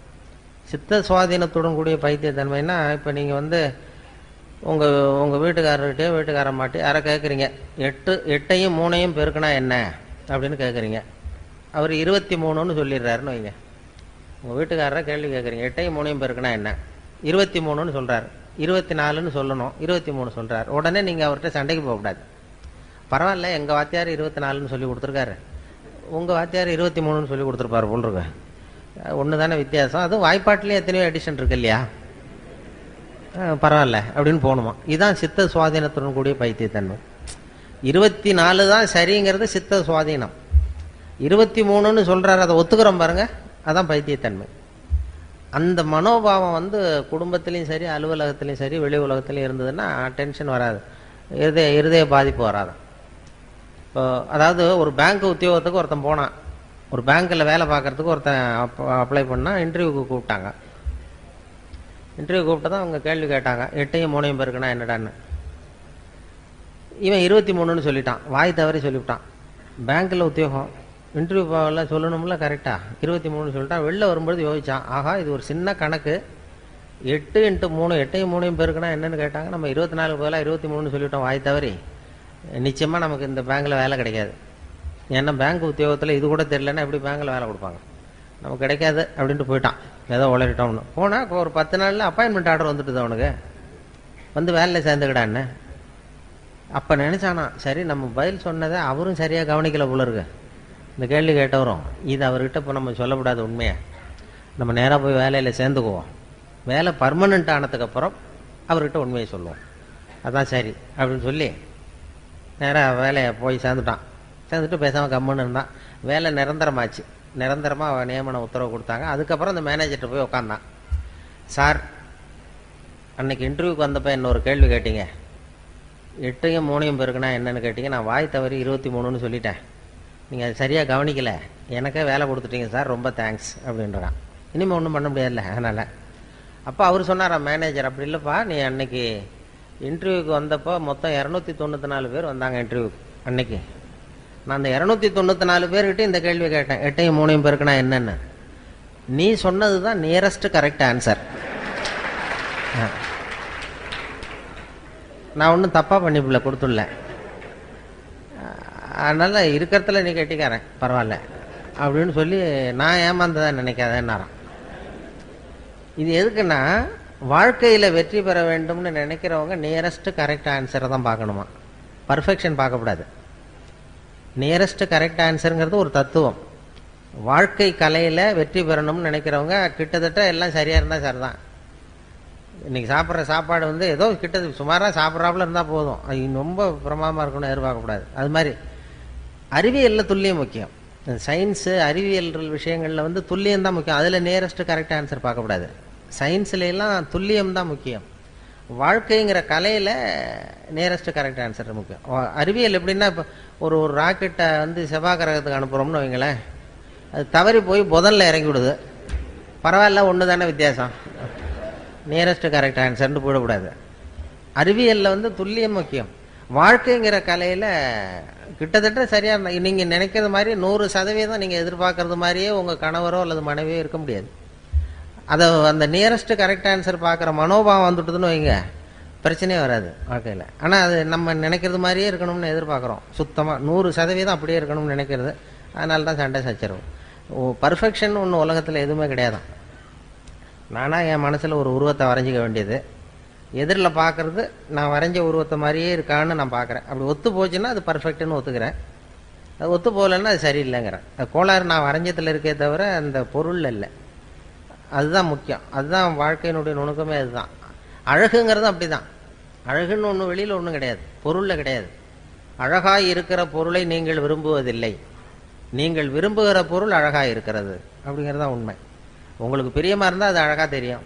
சித்த சுவாதீனத்துடன் கூடிய பைத்தியத்தன்மைன்னா, இப்போ நீங்கள் வந்து உங்கள் வீட்டுக்காரர்கிட்டயோ வீட்டுக்காரம்மாட்டி யாரை கேட்குறீங்க, 8ஐயும் 3ஐயும் பெருக்கினா என்ன அப்படின்னு கேட்குறீங்க. அவர் 23ன்னு சொல்லிடுறாருன்னு வைங்க. உங்கள் வீட்டுக்காரரை கேள்வி கேட்குறீங்க, 8ஐயும் 3ஐயும் பெருக்கினா என்ன, 23ன்னு சொல்கிறார். 24ன்னு சொல்லணும், 23 சொல்கிறார். உடனே நீங்கள் அவர்கிட்ட சண்டைக்கு போகக்கூடாது. பரவாயில்ல, எங்கள் வாத்தியார் 24ன்னு சொல்லி கொடுத்துருக்காரு, உங்கள் வாத்தியார் 23ன்னு சொல்லி கொடுத்துருப்பாரு போல் இருக்கு. ஒன்று தானே வித்தியாசம். அதுவும் வாய்ப்பாட்டிலையும் எத்தனையோ எடிஷன் இருக்கு இல்லையா, பரவாயில்ல அப்படின்னு போகணுமா. இதுதான் சித்த சுவாதீனத்துடன் கூடிய பைத்தியத்தன்மை. 24 தான் சரிங்கிறது சித்த சுவாதீனம். 23ன்னு சொல்கிறாரு, அதை ஒத்துக்கிறோம் பாருங்க, அதான் பைத்தியத்தன்மை. அந்த மனோபாவம் வந்து குடும்பத்திலையும் சரி அலுவலகத்திலையும் சரி வெளி உலகத்திலையும் இருந்ததுன்னா டென்ஷன் வராது, இருதய பாதிப்பு வராது. இப்போ அதாவது ஒரு பேங்க் உத்தியோகத்துக்கு ஒருத்தன் போனான், ஒரு பேங்க்கில் வேலை பார்க்குறதுக்கு ஒருத்தன் அப்ளை பண்ணால் இன்டர்வியூக்கு கூப்பிட்டாங்க. இன்டர்வியூ கூப்பிட்டு தான் அவங்க கேள்வி கேட்டாங்க, 8ஐயும் 3ஐயும் பெருக்குனா என்னடான்னு. இவன் 23ன்னு சொல்லிட்டான், வாய் தவறி சொல்லிவிட்டான். பேங்க்கில் உத்தியோகம், இன்டர்வியூ போகலாம் சொல்லணும்ல கரெக்டாக, 23ன்னு சொல்லிட்டான். வெளில வரும்பொழுது யோசிச்சான், ஆகா இது ஒரு சின்ன கணக்கு, 8 × 3 8ஐயும் 3ஐயும் பெருக்குனா என்னன்னு கேட்டாங்க, நம்ம 24 பதிலாக 23ன்னு சொல்லிவிட்டோம் வாய் தவறி. நிச்சயமாக நமக்கு இந்த பேங்க்கில் வேலை கிடைக்காது. ஏன்னா பேங்க் உத்தியோகத்தில் இது கூட தெரியலன்னா எப்படி பேங்க்கில் வேலை கொடுப்பாங்க, நமக்கு கிடைக்காது அப்படின்ட்டு போயிட்டான். ஏதோ உளறிட்டோம்னு போனால் ஒரு 10 நாளில் அப்பாயின்மெண்ட் ஆர்டர் வந்துட்டுது அவனுக்கு, வந்து வேலையில் சேர்ந்துக்கிடான்னு. அப்போ நினச்சானா, சரி நம்ம பதில் சொன்னதை அவரும் சரியாக கவனிக்கலை போல இருக்கு, இந்த கேள்வி கேட்டவரும். இது அவர்கிட்ட இப்போ நம்ம சொல்லக்கூடாது உண்மையை, நம்ம நேராக போய் வேலையில் சேர்ந்துக்குவோம். வேலை பர்மனெண்ட் ஆனதுக்கப்புறம் அவர்கிட்ட உண்மையை சொல்லுவோம், அதான் சரி அப்படின்னு சொல்லி நேராக வேலையை போய் சேர்ந்துட்டான். சேர்ந்துட்டு பேசாமல் கம்முன்னு இருந்தான். வேலை நிரந்தரமாச்சு, நிரந்தரமாக நியமன உத்தரவு கொடுத்தாங்க. அதுக்கப்புறம் அந்த மேனேஜர்கிட்ட போய் உட்காந்தான். சார், அன்னைக்கு இன்டர்வியூக்கு வந்தப்போ என்ன ஒரு கேள்வி கேட்டீங்க, 8ஐயும் 3ஐயும் பெருக்குனா என்னன்னு கேட்டீங்க, நான் வாய் தவறி 23ன்னு சொல்லிட்டேன், நீங்கள் அது சரியாக கவனிக்கலை, எனக்கே வேலை கொடுத்துட்டீங்க சார், ரொம்ப தேங்க்ஸ் அப்படின்றான். இனிமேல் ஒன்றும் பண்ண முடியாதுல்ல அதனால். அப்போ அவர் சொன்னாரா மேனேஜர், அப்படி இல்லைப்பா, நீ அன்னைக்கு இன்டர்வியூக்கு வந்தப்போ மொத்தம் 294 பேர் வந்தாங்க இன்டர்வியூக்கு அன்னைக்கு. நான் அந்த 294 பேர்கிட்ட இந்த கேள்வி கேட்டேன், 8ஐயும் 3ஐயும் பெருக்குனா என்னன்னு. நீ சொன்னது தான் நியரஸ்ட் கரெக்ட் ஆன்சர். நான் ஒன்றும் தப்பாக பண்ணிப்பில்ல கொடுத்துடல, அதனால் இருக்கிறதுல நீ கட்டிக்காரன் பரவாயில்ல அப்படின்னு சொல்லி நான் ஏமாந்ததான் நினைக்காதேன்னாரான். இது எதுக்குன்னா, வாழ்க்கையில் வெற்றி பெற வேண்டும்னு நினைக்கிறவங்க நியரஸ்ட் கரெக்ட் ஆன்சரை தான் பார்க்கணுமா, பர்ஃபெக்ஷன் பார்க்கக்கூடாது. நியரஸ்ட் கரெக்ட் ஆன்சருங்கிறது ஒரு தத்துவம். வாழ்க்கை கலையில் வெற்றி பெறணும்னு நினைக்கிறவங்க கிட்டத்தட்ட எல்லாம் சரியாக இருந்தால் சரி தான். இன்றைக்கி சாப்பிட்ற சாப்பாடு வந்து ஏதோ கிட்டத்தட்ட சுமாராக சாப்பிட்றாப்புல இருந்தால் போதும், அது ரொம்ப பிரமாதமாக இருக்கணும்னு எதிர்பார்க்கக்கூடாது. அது மாதிரி அறிவியலில் துல்லியம் முக்கியம். சயின்ஸு அறிவியல் விஷயங்களில் வந்து துல்லியம் தான் முக்கியம், அதில் நியரஸ்ட் கரெக்ட் ஆன்சர் பார்க்கக்கூடாது. சயின்ஸ்லாம் துல்லியம் தான் முக்கியம். வாழ்க்கைங்கிற கலையில் நியரஸ்ட் கரெக்ட் ஆன்சர் முக்கியம். அறிவியல் எப்படின்னா, இப்போ ஒரு ராக்கெட்டை வந்து செவ்வாய் கிரகத்துக்கு அனுப்புகிறோம்னு வைங்களேன், அது தவறி போய் புதனில் இறங்கி விடுது. பரவாயில்ல, ஒன்று தானே வித்தியாசம், நியரஸ்ட் கரெக்ட் ஆன்சர்னு போடக்கூடாது. அறிவியலில் வந்து துல்லியம் முக்கியம். வாழ்க்கைங்கிற கலையில் கிட்டத்தட்ட சரியாக நீங்கள் நினைக்கிறது மாதிரி 100% நீங்கள் எதிர்பார்க்கறது மாதிரியே உங்கள் கணவரோ அல்லது மனைவியோ இருக்க முடியாது. அதை அந்த நியரஸ்ட் கரெக்ட் ஆன்சர் பார்க்குற மனோபாவம் வந்துட்டுதுன்னு வைங்க, பிரச்சனையே வராது வாழ்க்கையில். ஆனால் அது நம்ம நினைக்கிறது மாதிரியே இருக்கணும்னு எதிர்பார்க்குறோம். சுத்தமாக 100% அப்படியே இருக்கணும்னு நினைக்கிறது. அதனால தான் சண்டை சச்சரவு. பர்ஃபெக்ஷன் ஒன்று உலகத்தில் எதுவுமே கிடையாது. நானாக என் மனசில் ஒரு உருவத்தை வரைஞ்சிக்க வேண்டியது, எதிரில் பார்க்குறது நான் வரைஞ்ச உருவத்தை மாதிரியே இருக்கான்னு நான் பார்க்குறேன். அப்படி ஒத்து போச்சுன்னா அது பர்ஃபெக்டுன்னு ஒத்துக்கிறேன். அது ஒத்து போகலன்னா அது சரியில்லைங்கிறேன். அது கோளாறு நான் வரைஞ்சத்தில் இருக்கே தவிர அந்த பொருளில் இல்லை. அதுதான் முக்கியம். அதுதான் வாழ்க்கையினுடைய நுணுக்கமே. அதுதான் அழகுங்கிறது. அப்படி தான் அழகுன்னு ஒன்று வெளியில் ஒன்றும் கிடையாது, பொருளில் கிடையாது. அழகாய் இருக்கிற பொருளை நீங்கள் விரும்புவதில்லை, நீங்கள் விரும்புகிற பொருள் அழகாக இருக்கிறது அப்படிங்கிறது தான் உண்மை. உங்களுக்கு பிரியமாக இருந்தால் அது அழகாக தெரியும்,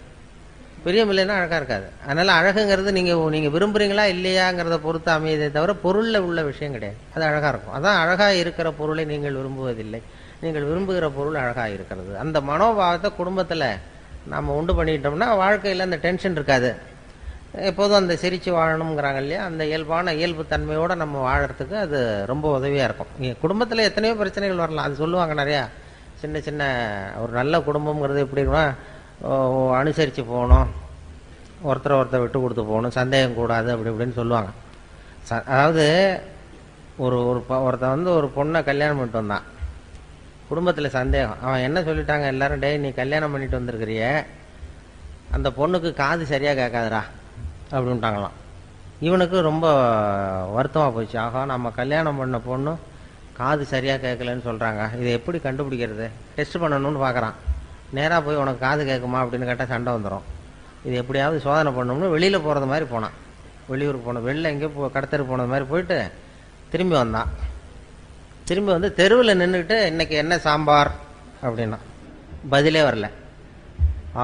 பிரியம் இல்லைன்னா அழகாக இருக்காது. அதனால் அழகுங்கிறது நீங்கள் விரும்புகிறீங்களா இல்லையாங்கிறத பொறுத்து அமையதே தவிர பொருளில் உள்ள விஷயம் கிடையாது. அது அழகாக இருக்கும். அதான் அழகாக இருக்கிற பொருளை நீங்கள் விரும்புவதில்லை, நீங்கள் விரும்புகிற பொருள் அழகாக இருக்கிறது. அந்த மனோபாவத்தை குடும்பத்தில் நாம் உண்டு பண்ணிட்டோம்னா வாழ்க்கையில் அந்த டென்ஷன் இருக்காது. எப்போதும் அந்த சிரித்து வாழணுங்கிறாங்க இல்லையா, அந்த இயல்பு தன்மையோடு நம்ம வாழறதுக்கு அது ரொம்ப உதவியாக இருக்கும். குடும்பத்தில் எத்தனையோ பிரச்சனைகள் வரலாம். அது சொல்லுவாங்க நிறையா. சின்ன சின்ன ஒரு நல்ல குடும்பங்கிறது எப்படின்னா அனுசரித்து போகணும், ஒருத்தர் விட்டு கொடுத்து போகணும், சந்தேகம் கூடாது, அப்படி இப்படின்னு சொல்லுவாங்க. அதாவது ஒருத்தன் வந்து ஒரு பொண்ணை கல்யாணம் பண்ணிட்டு வந்தான். குடும்பத்தில் சந்தேகம். அவன் என்ன சொல்லிட்டாங்க எல்லாரும், டே நீ கல்யாணம் பண்ணிட்டு வந்திருக்கிறிய, அந்த பொண்ணுக்கு காது சரியாக கேட்காதுரா அப்படின்ட்டாங்களாம். இவனுக்கு ரொம்ப வருத்தமாக போச்சு. ஆகா, நம்ம கல்யாணம் பண்ண பொண்ணு காது சரியாக கேட்கலன்னு சொல்கிறாங்க, இதை எப்படி கண்டுபிடிக்கிறது, டெஸ்ட் பண்ணணும்னு பார்க்குறான். நேராக போய் உனக்கு காது கேட்குமா அப்படின்னு கேட்டால் சண்டை வந்துடும். இது எப்படியாவது சோதனை பண்ணணும்னு வெளியில் போகிறது மாதிரி போனான். வெளியூருக்கு போன வெளில எங்கேயோ கடத்தருக்கு போனது மாதிரி போயிட்டு திரும்பி வந்தான். திரும்பி வந்து தெருவில் நின்றுக்கிட்டு இன்றைக்கி என்ன சாம்பார் அப்படின்னா பதிலே வரல.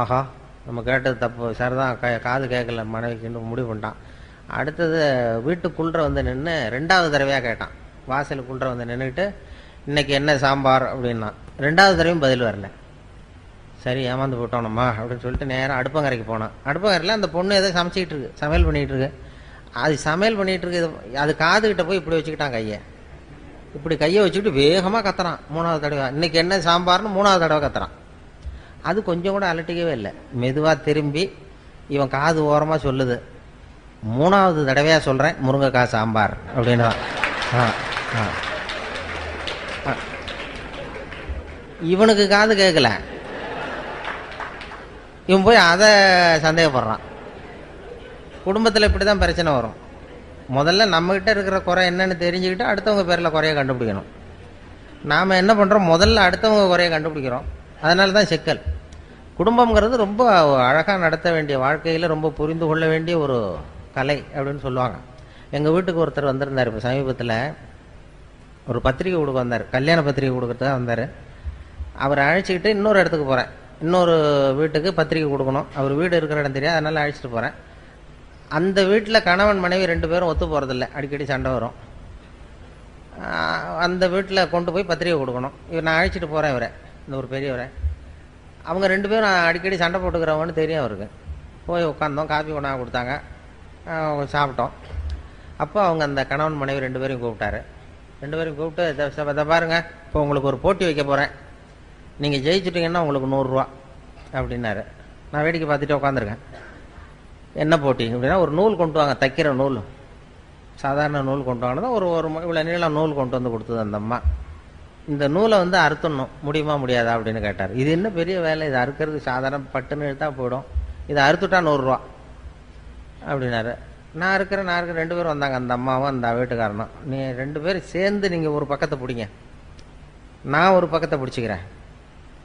ஆஹா, நம்ம கேட்டது தப்பு, சரிதான், காது கேட்கல மனைவிக்குன்னு முடிவு பண்ணிட்டான். அடுத்தது வீட்டுக்குள்ளே வந்து நின்று 2வது தடவையாக கேட்டான். வாசலுக்குள்ளே வந்து நின்றுக்கிட்டு இன்றைக்கி என்ன சாம்பார் அப்படின்னா 2வது தடவையும் பதில் வரல. சரி, ஏமாந்து போட்டோம் நம்ம அப்படின்னு சொல்லிட்டு நேராக அடுப்பங்கரைக்கு போனான். அடுப்பங்கரையில் அந்த பொண்ணு ஏதோ சமைச்சிக்கிட்டு இருக்கு, சமையல் பண்ணிகிட்டு இருக்கு. அது சமையல் பண்ணிகிட்டு இருக்கு, அது காதுகிட்ட போய் இப்படி வச்சுக்கிட்டான் கையை. இப்படி கையை வச்சுக்கிட்டு வேகமாக கத்துறான். 3வது தடவை இன்றைக்கி என்ன சாம்பார்னு 3வது தடவை கத்துறான். அது கொஞ்சம் கூட அலட்டிக்கவே இல்லை. மெதுவாக திரும்பி இவன் காது ஓரமாக சொல்லுது, 3வது தடவையாக சொல்கிறேன் முருங்கைக்காய் சாம்பார் அப்படின்னா. இவனுக்கு காது கேட்கல, இவன் போய் அதை சந்தேகப்படுறான். குடும்பத்தில் இப்படி தான் பிரச்சனை வரும். முதல்ல நம்மகிட்ட இருக்கிற குறை என்னன்னு தெரிஞ்சுக்கிட்டு அடுத்தவங்க பேரில் குறைய கண்டுபிடிக்கணும். நாம் என்ன பண்ணுறோம், முதல்ல அடுத்தவங்க குறைய கண்டுபிடிக்கிறோம். அதனால தான் சிக்கல். குடும்பங்கிறது ரொம்ப அழகாக நடத்த வேண்டிய, வாழ்க்கையில் ரொம்ப புரிந்து கொள்ள வேண்டிய ஒரு கலை அப்படின்னு சொல்லுவாங்க. எங்கள் வீட்டுக்கு ஒருத்தர் வந்திருந்தார். இப்போ சமீபத்தில் ஒரு பத்திரிக்கை கொடுக்க வந்தார், கல்யாண பத்திரிக்கை கொடுக்கறதுக்காக வந்தார். அவரை அழைச்சிக்கிட்டு இன்னொரு இடத்துக்கு போகிறேன், இன்னொரு வீட்டுக்கு பத்திரிக்கை கொடுக்கணும். அவர் வீடு இருக்கிற இடம் தெரியாது, அதனால் அழைச்சிட்டு போகிறேன். அந்த வீட்டில் கணவன் மனைவி 2 பேரும் ஒத்து போகிறதில்ல, அடிக்கடி சண்டை வரும். அந்த வீட்டில் கொண்டு போய் பத்திரிக்கை கொடுக்கணும். நான் அழைச்சிட்டு போகிறேன் இவரை, இந்த ஒரு பெரியவரை. அவங்க 2 பேரும் அடிக்கடி சண்டை போட்டுக்கிறவங்கன்னு தெரியும் அவருக்கு. போய் உட்காந்தோம், காஃபி கொண்டாந்து கொடுத்தாங்க, சாப்பிட்டோம். அப்போ அவங்க அந்த கணவன் மனைவி 2 பேரையும் கூப்பிட்டாரு. 2 பேரையும் கூப்பிட்டு, இதை பாருங்க, இப்போ உங்களுக்கு ஒரு போட்டி வைக்க போகிறேன், நீங்கள் ஜெயிச்சுட்டிங்கன்னா உங்களுக்கு 100 ரூபா அப்படின்னாரு. நான் வேடிக்கை பார்த்துட்டு உட்காந்துருக்கேன். என்ன போட்டி அப்படின்னா, ஒரு நூல் கொண்டு வாங்க, தைக்கிற நூல், சாதாரண நூல் கொண்டு வாங்கினதான் ஒரு இவ்வளோ நீளம் நூல் கொண்டு வந்து கொடுத்தது அந்த அம்மா. இந்த நூலை வந்து அறுத்துடணும், முடியுமா முடியாதா அப்படின்னு கேட்டார். இது என்ன பெரிய வேலை, இது அறுக்கிறது சாதாரண பட்டுன்னு எடுத்தால் போயிடும், இதை அறுத்துட்டா 100 ரூபா அப்படின்னாரு. நான் இருக்கிறேன் 2 பேரும் வந்தாங்க, அந்த அம்மாவும் அந்த வீட்டுக்காரனும். நீ 2 பேரும் சேர்ந்து நீங்கள் ஒரு பக்கத்தை பிடிங்க, நான் ஒரு பக்கத்தை பிடிச்சிக்கிறேன்,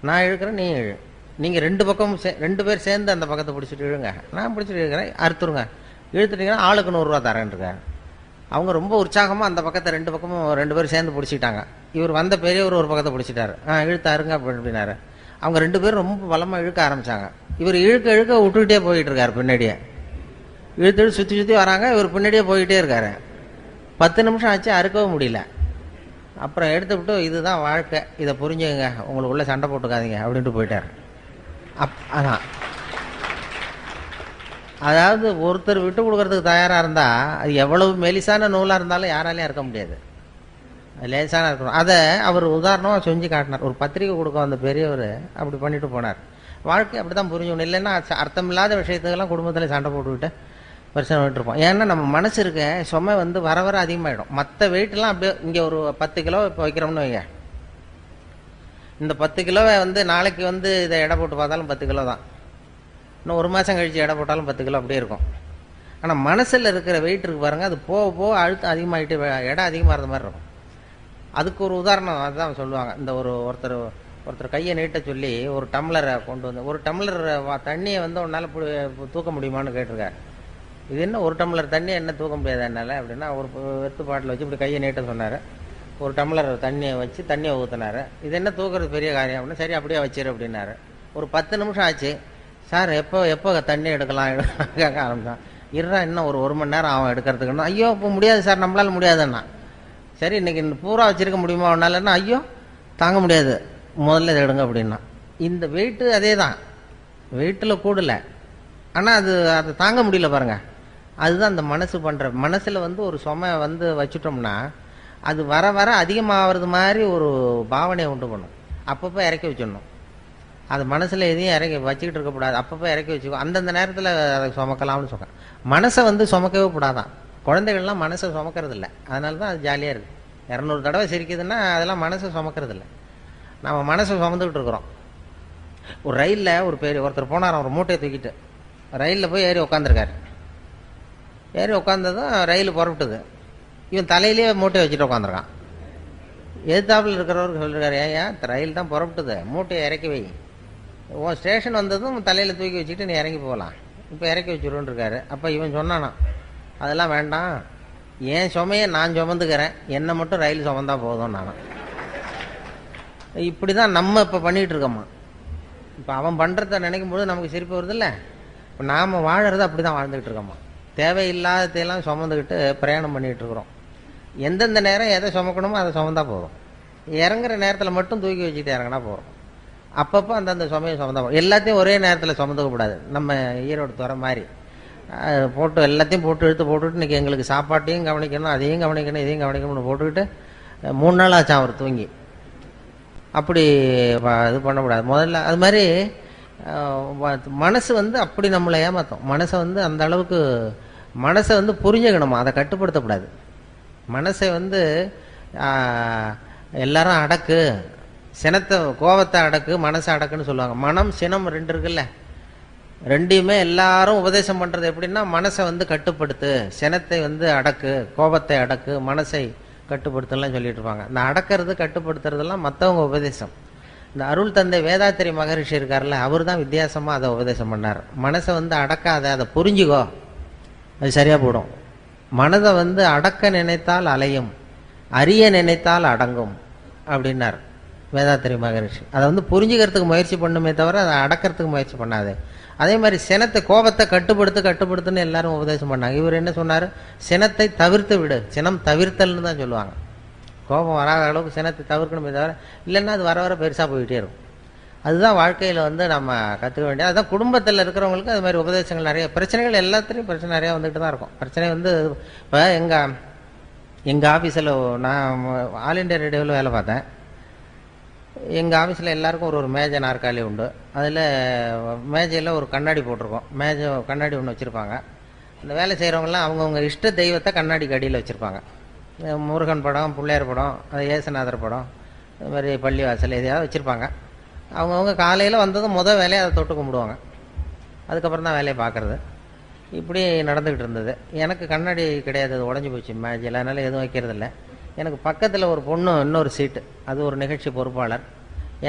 நான் இழுக்கிறேன் நீ இழு, நீங்கள் 2 பக்கமும் 2 பேர் சேர்ந்து அந்த பக்கத்தை பிடிச்சிட்டு இழுங்க, நான் பிடிச்சிட்டு இழுக்கிறேன், அறுத்துருங்க, இழுத்துட்டீங்கன்னா ஆளுக்கு 100 ரூபா தரேன்ருக்காரு. அவங்க ரொம்ப உற்சாகமாக அந்த பக்கத்தை 2 பக்கமும் 2 பேரும் சேர்ந்து பிடிச்சிட்டாங்க. இவர் வந்த பெரியவர் ஒரு பக்கத்தை பிடிச்சிட்டாரு, இழுத்தாருங்க அப்படின்னாரு. அவங்க 2 பேரும் ரொம்ப பலமாக இழுக்க ஆரம்பித்தாங்க. இவர் இழுக்க விட்டுக்கிட்டே போயிட்டு இருக்காரு, பின்னாடியே இழுத்து சுற்றி வராங்க, இவர் பின்னாடியே போயிட்டே இருக்காரு. 10 நிமிஷம் ஆச்சு, அறுக்கவும் முடியல. அப்புறம் எடுத்து விட்டு, இதுதான் வாழ்க்கை, இதை புரிஞ்சுங்க, உங்களுக்குள்ளே சண்டை போட்டுக்காதீங்க அப்படின்ட்டு போயிட்டார். அதான், அதாவது ஒருத்தர் விட்டு கொடுக்கறதுக்கு தயாராக இருந்தால் அது எவ்வளவு மெலிசான நூலாக இருந்தாலும் யாராலையும் இருக்க முடியாது, லேசான இருக்கணும். அதை அவர் உதாரணமாக செஞ்சு காட்டினார். ஒரு பத்திரிக்கை கொடுக்க வந்த பெரியவர் அப்படி பண்ணிட்டு போனார். வாழ்க்கை அப்படி தான் புரிஞ்சுக்கணும். இல்லைன்னா அர்த்தமில்லாத விஷயத்துக்கெல்லாம் குடும்பத்தில் சண்டை போட்டுக்கிட்டு பிரச்சனை விட்டுருப்போம். ஏன்னா நம்ம மனசு இருக்க சுமை வந்து வர வர அதிகமாகிடும். மற்ற வெயிட்லாம் அப்படியே இங்கே ஒரு 10 கிலோ இப்போ வைக்கிறோம்னு வைங்க, இந்த 10 கிலோவை வந்து நாளைக்கு வந்து இதை எடை போட்டு பார்த்தாலும் 10 கிலோ தான், இன்னும் ஒரு மாதம் கழித்து எடை போட்டாலும் 10 கிலோ அப்படியே இருக்கும். ஆனால் மனசில் இருக்கிற வெயிட் இருக்கு பாருங்கள், அது போக போக அழுத்தம் அதிகமாகிட்டு எடை அதிகமாகிறது மாதிரி இருக்கும். அதுக்கு ஒரு உதாரணம் அதுதான் சொல்லுவாங்க. இந்த ஒருத்தர் கையை நீட்ட சொல்லி ஒரு டம்ளரை கொண்டு வந்து, ஒரு டம்ளர் தண்ணியை வந்து உன்னால் தூக்க முடியுமான்னு கேட்டிருக்காரு. இது என்ன ஒரு டம்ளர் தண்ணியை என்ன தூக்க முடியாது என்னால் அப்படின்னா, ஒரு வெத்து பாட்டில் வச்சு இப்படி கையை நீட்ட சொன்னார். ஒரு டம்ளர் தண்ணியை வச்சு தண்ணியை ஊற்றினார். இது என்ன தூக்குறது பெரிய காரியம் அப்படின்னா, சரி அப்படியே வச்சிரு அப்படின்னாரு. ஒரு 10 நிமிஷம் ஆச்சு. சார் எப்போ தண்ணி எடுக்கலாம் கேட்க ஆரம்பித்தான். இருறா இன்னும் ஒரு மணி நேரம் ஆகும் எடுக்கிறதுக்குன்னா, ஐயோ இப்போ முடியாது சார், நம்மளால் முடியாதுன்னா. சரி இன்னைக்கு பூரா வச்சிருக்க முடியுமா ஒன்னாலன்னா, ஐயோ தாங்க முடியாது, முதல்ல இதை எடுங்க அப்படின்னா. இந்த வெயிட்டு அதே தான், வெயிட்டில் கூடலை, ஆனால் அதை தாங்க முடியல பாருங்க. அதுதான் அந்த மனசு பண்ணுற. மனசில் வந்து ஒரு சுமை வந்து வச்சுட்டோம்னா அது வர வர அதிகமாகிறது மாதிரி ஒரு பாவனையை உண்டு பண்ணும். அப்பப்போ இறக்கி வச்சிடணும். அது மனசில் எதையும் இறக்கி வச்சுக்கிட்டு இருக்கக்கூடாது. அப்பப்போ இறக்கி வச்சுக்கோ, அந்தந்த நேரத்தில் அதை சுமக்கலாம்னு சொல்கிறேன். மனசை வந்து சுமக்கவே கூடாதான். குழந்தைகள்லாம் மனசை சுமக்கிறது இல்லை, அதனால தான் அது ஜாலியாக இருக்குது. 200 தடவை சிரிக்குதுன்னா அதெல்லாம் மனசை சுமக்கிறது இல்லை, நம்ம மனசை சுமந்துக்கிட்டு இருக்கிறோம். ஒரு ரயிலில் ஒருத்தர் போனார், ஒரு மூட்டையை தூக்கிட்டு ரயிலில் போய் ஏறி உட்காந்துருக்காரு. ஏறி உட்காந்ததும் ரயில் புறப்பட்டுது. இவன் தலையிலேயே மூட்டையை வச்சுட்டு உட்காந்துருக்கான். எதிர்த்தாப்பில் இருக்கிறவருக்கு சொல்லியிருக்காரு, ஏன் ரயில் தான் புறப்பட்டுது, மூட்டையை இறக்கி வை, உன் ஸ்டேஷன் வந்ததும் தலையில் தூக்கி வச்சுட்டு நீ இறங்கி போகலாம், இப்போ இறக்கி வச்சுருன்னு இருக்காரு. அப்போ இவன் சொன்னானா, அதெல்லாம் வேண்டாம், என் சுமையை நான் சுமந்துக்கிறேன், என்னை மட்டும் ரயில் சுமந்தா போதும் நானும். இப்படி தான் நம்ம இப்போ பண்ணிகிட்டு இருக்கோம்மா. இப்போ அவன் பண்ணுறத நினைக்கும் போது நமக்கு சிரிப்பு வருது இல்லை. இப்போ நாம் வாழறது அப்படி தான் வாழ்ந்துக்கிட்டு இருக்கோம்மா. தேவையில்லாததையெல்லாம் சுமந்துக்கிட்டு பிரயாணம் பண்ணிகிட்டு இருக்கிறோம். எந்தெந்த நேரம் எதை சுமக்கணுமோ அதை சுமந்தா போதும். இறங்குற நேரத்தில் மட்டும் தூக்கி வச்சுட்டு இறங்கினா போகிறோம். அப்பப்போ அந்தந்த சுமையை சுமந்தா போதும். எல்லாத்தையும் ஒரே நேரத்தில் சுமந்துக்கக்கூடாது. நம்ம ஈரோடு துறை மாதிரி போட்டு எல்லாத்தையும் இழுத்து போட்டுக்கிட்டு இன்றைக்கி எங்களுக்கு சாப்பாட்டையும் கவனிக்கணும், அதையும் கவனிக்கணும், இதையும் கவனிக்கணும்னு போட்டுக்கிட்டு 3 நாள் ஆச்சான் அவர் தூங்கி. அப்படி இது பண்ணக்கூடாது. முதல்ல அது மாதிரி மனசு வந்து அப்படி நம்மளை ஏமாற்றும். மனசை வந்து அந்த அளவுக்கு மனசை வந்து புரிஞ்சுக்கணுமா, அதை கட்டுப்படுத்தக்கூடாது. மனசை வந்து எல்லாரும் அடக்கு, சினத்தை கோபத்தை அடக்கு, மனசை அடக்குன்னு சொல்லுவாங்க. மனம் சினம் 2 இருக்குல்ல, ரெண்டையுமே எல்லாரும் உபதேசம் பண்ணுறது எப்படின்னா, மனசை வந்து கட்டுப்படுத்து, சினத்தை வந்து அடக்கு, கோபத்தை அடக்கு, மனசை கட்டுப்படுத்தலாம் சொல்லிட்டு இருப்பாங்க. இந்த அடக்கிறது கட்டுப்படுத்துறதெல்லாம் மற்றவங்க உபதேசம். இந்த அருள் தந்தை வேதாத்திரி மகரிஷி இருக்கார்ல, அவர் தான் வித்தியாசமாக அதை உபதேசம் பண்ணார். மனசை வந்து அடக்காத, அதை புரிஞ்சுக்கோ, அது சரியாக போடும். மனதை வந்து அடக்க நினைத்தால் அலையும், அறிய நினைத்தால் அடங்கும் அப்படின்னார் வேதாத்திரி மகரிஷி. அதை வந்து புரிஞ்சுக்கிறதுக்கு முயற்சி பண்ணுமே தவிர அதை அடக்கிறதுக்கு முயற்சி பண்ணாது. அதே மாதிரி சினத்தை கோபத்தை கட்டுப்படுத்துன்னு எல்லாரும் உபதேசம் பண்ணாங்க. இவர் என்ன சொன்னார், சினத்தை தவிர்த்து விடு, சினம் தவிர்த்தல்னு தான் சொல்லுவாங்க. கோபம் வராத அளவுக்கு சினத்தை தவிர்க்கணுமே தவிர, இல்லைன்னா அது வர வர பெருசாக போயிட்டே இருக்கும். அதுதான் வாழ்க்கையில் வந்து நம்ம கற்றுக்க வேண்டியது. அதுதான் குடும்பத்தில் இருக்கிறவங்களுக்கு அது மாதிரி உபதேசங்கள் நிறைய, பிரச்சனைகள் எல்லாத்துலேயும் பிரச்சனை நிறையா வந்துட்டு தான் இருக்கும். பிரச்சனை வந்து இப்போ எங்கள் ஆஃபீஸில் நான் ஆல் இண்டியா ரேடியோவில் வேலை பார்த்தேன். எங்கள் ஆஃபீஸில் எல்லாருக்கும் ஒரு மேஜை நாற்காலி உண்டு. அதில் மேஜையில் ஒரு கண்ணாடி போட்டிருக்கோம். கண்ணாடி ஒன்று வச்சுருப்பாங்க. அந்த வேலை செய்கிறவங்களாம் அவங்கவுங்க இஷ்ட தெய்வத்தை கண்ணாடிக்கு அடியில் வச்சுருப்பாங்க. முருகன் படம், பிள்ளையார் படம், அது ஏசுநாதர் படம், அது மாதிரி பள்ளிவாசல் எதையாவது வச்சுருப்பாங்க. அவங்கவுங்க காலையில் வந்ததும் வேலையை அதை தொட்டு கும்பிடுவாங்க. அதுக்கப்புறம் தான் வேலையை பார்க்குறது. இப்படி நடந்துக்கிட்டு இருந்தது. எனக்கு கண்ணாடி கிடையாது, அது உடஞ்சி போச்சு மேஜையில், அதனால் எதுவும் வைக்கிறதில்ல. எனக்கு பக்கத்தில் ஒரு பொண்ணு இன்னொரு சீட்டு, அது ஒரு நிகழ்ச்சி பொறுப்பாளர்.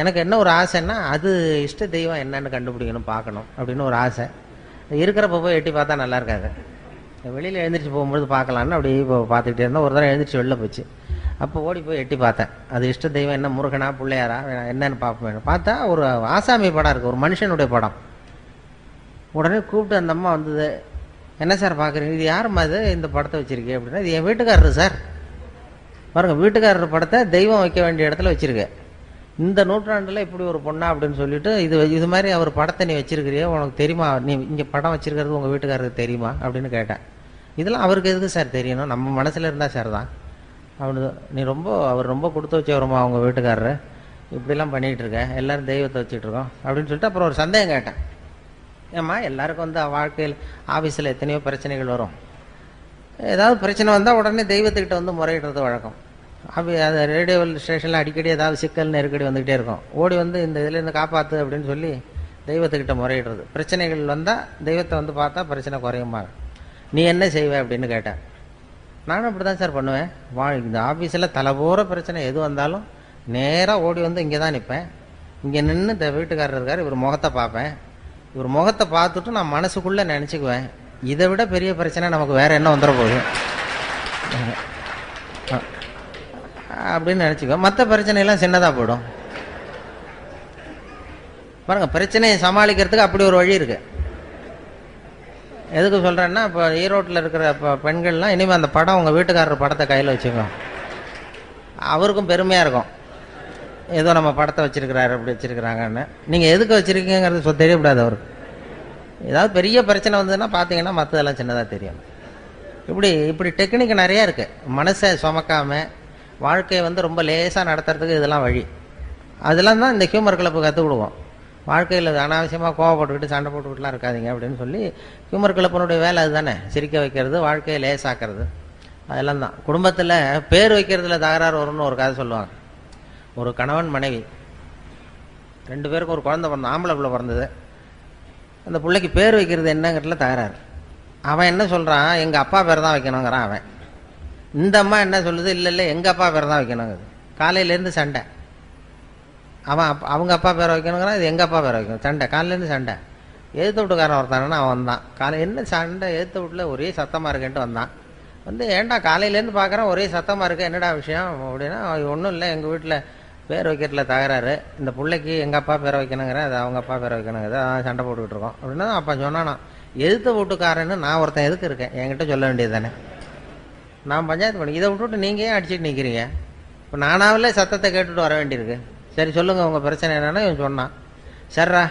எனக்கு என்ன ஒரு ஆசைன்னா, அது இஷ்ட தெய்வம் என்னன்னு கண்டுபிடிக்கணும், பார்க்கணும் அப்படின்னு ஒரு ஆசை. இருக்கிறப்ப போய் எட்டி பார்த்தா நல்லா இருக்காது, வெளியில் எழுந்திரிச்சு போகும்போது பார்க்கலான்னு அப்படி இப்போ பார்த்துக்கிட்டே இருந்தேன். ஒரு தடவை எழுந்திரிச்சு வெளில போச்சு. அப்போ ஓடி போய் எட்டி பார்த்தேன். அது இஷ்ட தெய்வம் என்ன, முருகனா பிள்ளையாரா என்னன்னு பார்ப்பேன். பார்த்தா ஒரு ஆசாமி படம் இருக்குது, ஒரு மனுஷனுடைய படம். உடனே கூப்பிட்டு அந்த அம்மா வந்தது, என்ன சார் பார்க்குறீங்க, இது யாரும்மா இது இந்த படத்தை வச்சுருக்கேன் அப்படின்னா, இது என் வீட்டுக்காரரு சார். பாருங்கள், வீட்டுக்காரர் படத்தை தெய்வம் வைக்க வேண்டிய இடத்துல வச்சுருக்கேன். இந்த நூற்றாண்டில் இப்படி ஒரு பொண்ணா அப்படின்னு சொல்லிட்டு இது மாதிரி அவர் படத்தை நீ வச்சிருக்கிறியோ உனக்கு தெரியுமா, நீ இங்கே படம் வச்சிருக்கிறது உங்கள் வீட்டுக்காரருக்கு தெரியுமா அப்படின்னு கேட்டேன். இதெல்லாம் அவருக்கு எதுக்கு சார் தெரியணும், நம்ம மனசில் இருந்தால் சார் தான். நீ அவர் ரொம்ப கொடுத்து வச்சவருமா அவங்க வீட்டுக்காரரு, இப்படிலாம் பண்ணிகிட்டு இருக்க, எல்லோரும் தெய்வத்தை வச்சுட்டு இருக்கோம் அப்படின்னு சொல்லிட்டு அப்புறம் ஒரு சந்தேகம் கேட்டேன். ஏம்மா எல்லாருக்கும் வாழ்க்கையில் ஆஃபீஸில் எத்தனையோ பிரச்சனைகள் வரும், ஏதாவது பிரச்சனை வந்தால் உடனே தெய்வத்துக்கிட்ட முறையிடுறது வழக்கம். அது ரேடியோ ஸ்டேஷனில் அடிக்கடி ஏதாவது சிக்கல் நெருக்கடி வந்துக்கிட்டே இருக்கும். ஓடி இந்த இதுலேருந்து காப்பாற்று அப்படின்னு சொல்லி தெய்வத்துக்கிட்ட முறையிடுறது. பிரச்சனைகள் வந்தால் தெய்வத்தை பார்த்தா பிரச்சனை குறையுமா, நீ என்ன செய்வே அப்படின்னு கேட்டேன். நானும் அப்படி தான் சார் பண்ணுவேன். இந்த ஆஃபீஸில் தலைபோகிற பிரச்சனை எது வந்தாலும் நேராக ஓடி இங்கே தான் நிற்பேன். இங்கே நின்று இந்த வீட்டுக்காரர் இருக்கார், இவர் முகத்தை பார்ப்பேன். இவர் முகத்தை பார்த்துட்டு நான் மனசுக்குள்ளே நினச்சிக்குவேன், இதை விட பெரிய பிரச்சனை நமக்கு வேறு என்ன வந்துட போகுது அப்படின்னு நினச்சிக்குவேன். மற்ற பிரச்சனையெல்லாம் சின்னதாக போயிடும். பாருங்கள், பிரச்சனையை சமாளிக்கிறதுக்கு அப்படி ஒரு வழி இருக்குது. எதுக்கு சொல்கிறேன்னா, இப்போ ஈரோட்டில் இருக்கிற பெண்கள்லாம் இனிமேல் அந்த படம் உங்கள் வீட்டுக்காரர் படத்தை கையில் வச்சுக்கோங்க, அவருக்கும் பெருமையாக இருக்கும், ஏதோ நம்ம படத்தை வச்சுருக்கிறாரு அப்படி வச்சுருக்கிறாங்கன்னு. நீங்கள் எதுக்கு வச்சுருக்கீங்கிறது தெரியக்கூடாது அவருக்கு. ஏதாவது பெரிய பிரச்சனை வந்ததுன்னா பார்த்தீங்கன்னா மற்றதெல்லாம் சின்னதாக தெரியும். இப்படி டெக்னிக் நிறையா இருக்குது. மனசை சுமக்காமல் வாழ்க்கையை ரொம்ப லேசாக நடத்துறதுக்கு இதெல்லாம் வழி. அதெல்லாம் தான் இந்த ஹியூமர் கிளப்பு கற்றுக் கொடுவோம். வாழ்க்கையில் அனாவசியமாக கோவப்பட்டுக்கிட்டு சண்டை போட்டுக்கிட்டுலாம் இருக்காதிங்க அப்படின்னு சொல்லி ஹியூமர் கிளப்பினுடைய வேலை அதுதானே, சிரிக்க வைக்கிறது, வாழ்க்கையை லேசாக்கிறது. அதெல்லாம் தான். குடும்பத்தில் பேர் வைக்கிறதுல தகராறு வரும்னு ஒரு கதை சொல்லுவாங்க. ஒரு கணவன் மனைவி 2 பேருக்கும் ஒரு குழந்தை பிறந்த, ஆம்பளை பிள்ளை பிறந்தது. அந்த பிள்ளைக்கு பேர் வைக்கிறது என்னங்கிறதுல தகராறு. அவன் என்ன சொல்கிறான், எங்கள் அப்பா பேர் தான் வைக்கணுங்கிறான் அவன். இந்த அம்மா என்ன சொல்லுது, இல்லை எங்கள் அப்பா பேர் தான் வைக்கணுங்குது. காலையிலேருந்து சண்டை. அவங்க அப்பா பேரை வைக்கணுங்கிறான், இது எங்கள் அப்பா பேரை வைக்கணும். சண்டை, காலையிலேருந்து சண்டை. எழுத்து வீட்டுக்காரன் ஒருத்தானா அவன் தான். என்ன சண்டை, எழுத்து வீட்டில் ஒரே சத்தமாக இருக்குன்ட்டு வந்தான். ஏன்டா காலையிலேருந்து பார்க்குறேன் ஒரே சத்தமாக இருக்கு, என்னடா விஷயம் அப்படின்னா, ஒன்றும் இல்லை, எங்கள் வீட்டில் பேர் வைக்கிறதுல தகராறு, இந்த பிள்ளைக்கு எங்கள் அப்பா பேரை வைக்கணுங்கிறேன், அது அவங்க அப்பா பேரை வைக்கணுங்கிறது, அதான் சண்டை போட்டுக்கிட்டு இருக்கோம் அப்படின்னா. அப்போ சொன்னானா, எழுத்து வீட்டுக்காரன்னு நான் ஒருத்தன் எதுக்கு இருக்கேன், என்கிட்ட சொல்ல வேண்டியது தானே, நான் பஞ்சாயத்து பண்ணி, இதை விட்டுவிட்டு நீங்கள் ஏன் அடிச்சுட்டு நிற்கிறீங்க, இப்போ நானாவிலே சத்தத்தை கேட்டுட்டு வர வேண்டியிருக்கு. சரி சொல்லுங்கள் உங்கள் பிரச்சனை என்னென்னா. இவன் சொன்னான், சர்ரா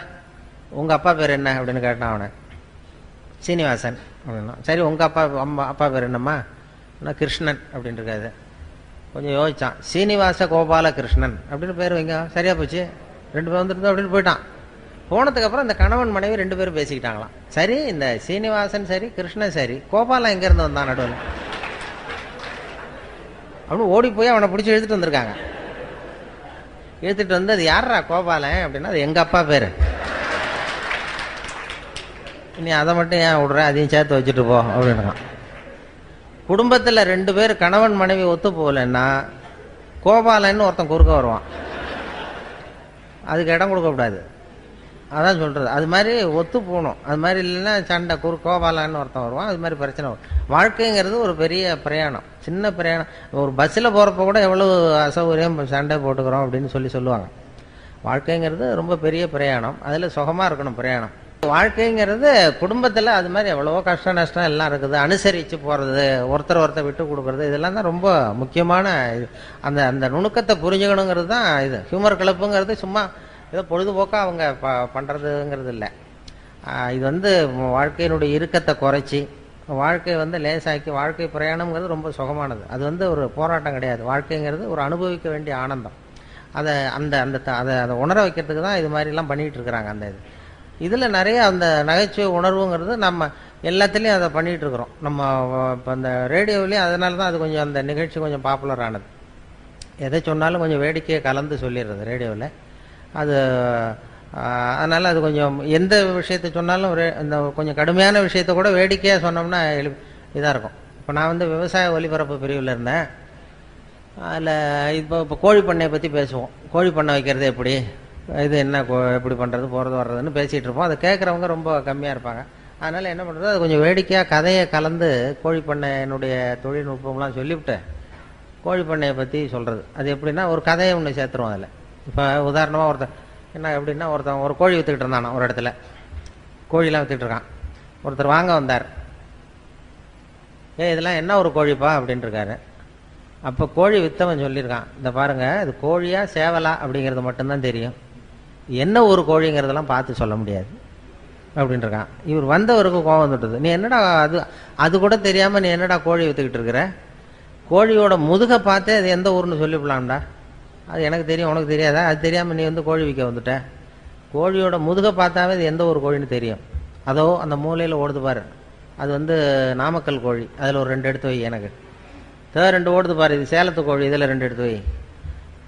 உங்கள் அப்பா பேர் என்ன அப்படின்னு கேட்டான் அவனை. சீனிவாசன் அப்படின்னா. சரி உங்கள் அப்பா பேர் என்னம்மா, நான் கிருஷ்ணன் அப்படின்னு இருக்காது. கொஞ்சம் யோசித்தான், சீனிவாச கோபால கிருஷ்ணன் அப்படின்னு பேர் வைங்க, சரியாக போச்சு, 2 பேர் வந்துருந்தோம் அப்படின்னு போயிட்டான். போனதுக்கப்புறம் இந்த கணவன் மனைவி 2 பேரும் பேசிக்கிட்டாங்களாம். சரி இந்த சீனிவாசன் சரி, கிருஷ்ணன் சரி, கோபாலன் எங்கேருந்து வந்தான் நடுவில் அப்படின்னு ஓடி போய் அவனை பிடிச்சி இழுத்துட்டு வந்திருக்காங்க. இழுத்துட்டு அது யாரா கோபாலன் அப்படின்னா, அது எங்கள் அப்பா பேர், நீ அதை மட்டும் ஏன் விடுற, அதையும் சேர்த்து வச்சுட்டு போ அப்படின்றான். குடும்பத்தில் 2 பேர் கணவன் மனைவி ஒத்து போகலன்னா கோபாலன்னு ஒருத்தன் குறுக்க வருவான், அதுக்கு இடம் கொடுக்கக்கூடாது. அதான் சொல்கிறது, அது மாதிரி ஒத்து போகணும். அது மாதிரி இல்லைன்னா சண்டை, கோபாலன்னு ஒருத்தன் வருவான், அது மாதிரி பிரச்சனை வரும். வாழ்க்கைங்கிறது ஒரு பெரிய பிரயாணம், சின்ன பிரயாணம். ஒரு பஸ்ஸில் போகிறப்ப கூட எவ்வளோ அசௌகரியம், சண்டை போட்டுக்கிறோம் அப்படின்னு சொல்லுவாங்க. வாழ்க்கைங்கிறது ரொம்ப பெரிய பிரயாணம், அதில் சுகமாக இருக்கணும் பிரயாணம். வாழ்க்கைங்கிறது குடும்பத்தில் அது மாதிரி எவ்வளவோ கஷ்ட நஷ்டம் எல்லாம் இருக்குது. அனுசரித்து போகிறது, ஒருத்தர் விட்டு கொடுக்குறது, இதெல்லாம் தான் ரொம்ப முக்கியமான இது. அந்த நுணுக்கத்தை புரிஞ்சுக்கணுங்கிறது தான் இது. ஹியூமர் கிளப்புங்கிறது சும்மா ஏதோ பொழுதுபோக்காக அவங்க பண்ணுறதுங்கிறது இல்லை. இது வாழ்க்கையினுடைய இறுக்கத்தை குறைச்சி வாழ்க்கை லேசாக்கி, வாழ்க்கை பிரயாணம்ங்கிறது ரொம்ப சுகமானது. அது ஒரு போராட்டம் கிடையாது. வாழ்க்கைங்கிறது ஒரு அனுபவிக்க வேண்டிய ஆனந்தம். அதை உணர வைக்கிறதுக்கு தான் இது மாதிரிலாம் பண்ணிகிட்டு இருக்கிறாங்க. இதில் நிறைய அந்த நகைச்சுவை உணர்வுங்கிறது நம்ம எல்லாத்துலேயும் அதை பண்ணிகிட்டு இருக்கிறோம். நம்ம இப்போ அந்த ரேடியோவிலையும் அதனால தான் அது கொஞ்சம் அந்த நிகழ்ச்சி கொஞ்சம் பாப்புலர் ஆனது. எதை சொன்னாலும் கொஞ்சம் வேடிக்கையை கலந்து சொல்லிடுறது ரேடியோவில். அதனால் அது கொஞ்சம் எந்த விஷயத்தை சொன்னாலும் இந்த கொஞ்சம் கடுமையான விஷயத்தை கூட வேடிக்கையாக சொன்னோம்னா இதாக இருக்கும். இப்போ நான் விவசாய ஒலிபரப்பு பிரிவில் இருந்தேன். அதில் இப்போ கோழி பண்ணையை பற்றி பேசுவோம். கோழி பண்ணை வைக்கிறது எப்படி, இது என்ன எப்படி பண்ணுறது, போகிறது வர்றதுன்னு பேசிகிட்டு இருப்போம். அதை கேட்குறவங்க ரொம்ப கம்மியாக இருப்பாங்க. அதனால் என்ன பண்ணுறது, அது கொஞ்சம் வேடிக்கையாக கதையை கலந்து கோழி பண்ணையினுடைய தொழில்நுட்பம்லாம் சொல்லிவிட்டு கோழி பண்ணையை பற்றி சொல்கிறது. அது எப்படின்னா ஒரு கதையை ஒன்று சேர்த்துருவோம் அதில். இப்போ உதாரணமாக ஒருத்தன் என்ன எப்படின்னா, ஒருத்தன் ஒரு கோழி விற்றுக்கிட்டு இருந்தானா ஒரு இடத்துல, கோழிலாம் விற்றுக்கிட்டு இருக்கான். ஒருத்தர் வாங்க வந்தார், இதெல்லாம் என்ன ஒரு கோழிப்பா அப்படின்ட்டு இருக்காரு. அப்போ கோழி வித்தவன் சொல்லியிருக்கான், இந்த பாருங்க இது கோழியா சேவலா அப்படிங்கிறது மட்டும்தான் தெரியும், என்ன ஒரு கோழிங்கிறதெல்லாம் பார்த்து சொல்ல முடியாது அப்படின்ட்டுருக்கான். இவர் வந்தவருக்கு கோபம் வந்துட்டுது, நீ என்னடா அது கூட தெரியாமல் நீ என்னடா கோழி விற்றுக்கிட்டு இருக்கிற, கோழியோட முதுகை பார்த்தே அது எந்த ஊர்னு சொல்லிவிடலாம்டா, அது எனக்கு தெரியும் உனக்கு தெரியாதா, அது தெரியாமல் நீ வந்து கோழி விற்க வந்துட்ட, கோழியோட முதுகை பார்த்தாவே அது எந்த ஒரு கோழின்னு தெரியும், அதோ அந்த மூலையில் ஓடுது பாரு அது வந்து நாமக்கல் கோழி, அதில் ஒரு 2 எடுத்து வை, எனக்கு 2 ஓடுது பாரு இது சேலத்து கோழி, இதில் 2 எடுத்து வை,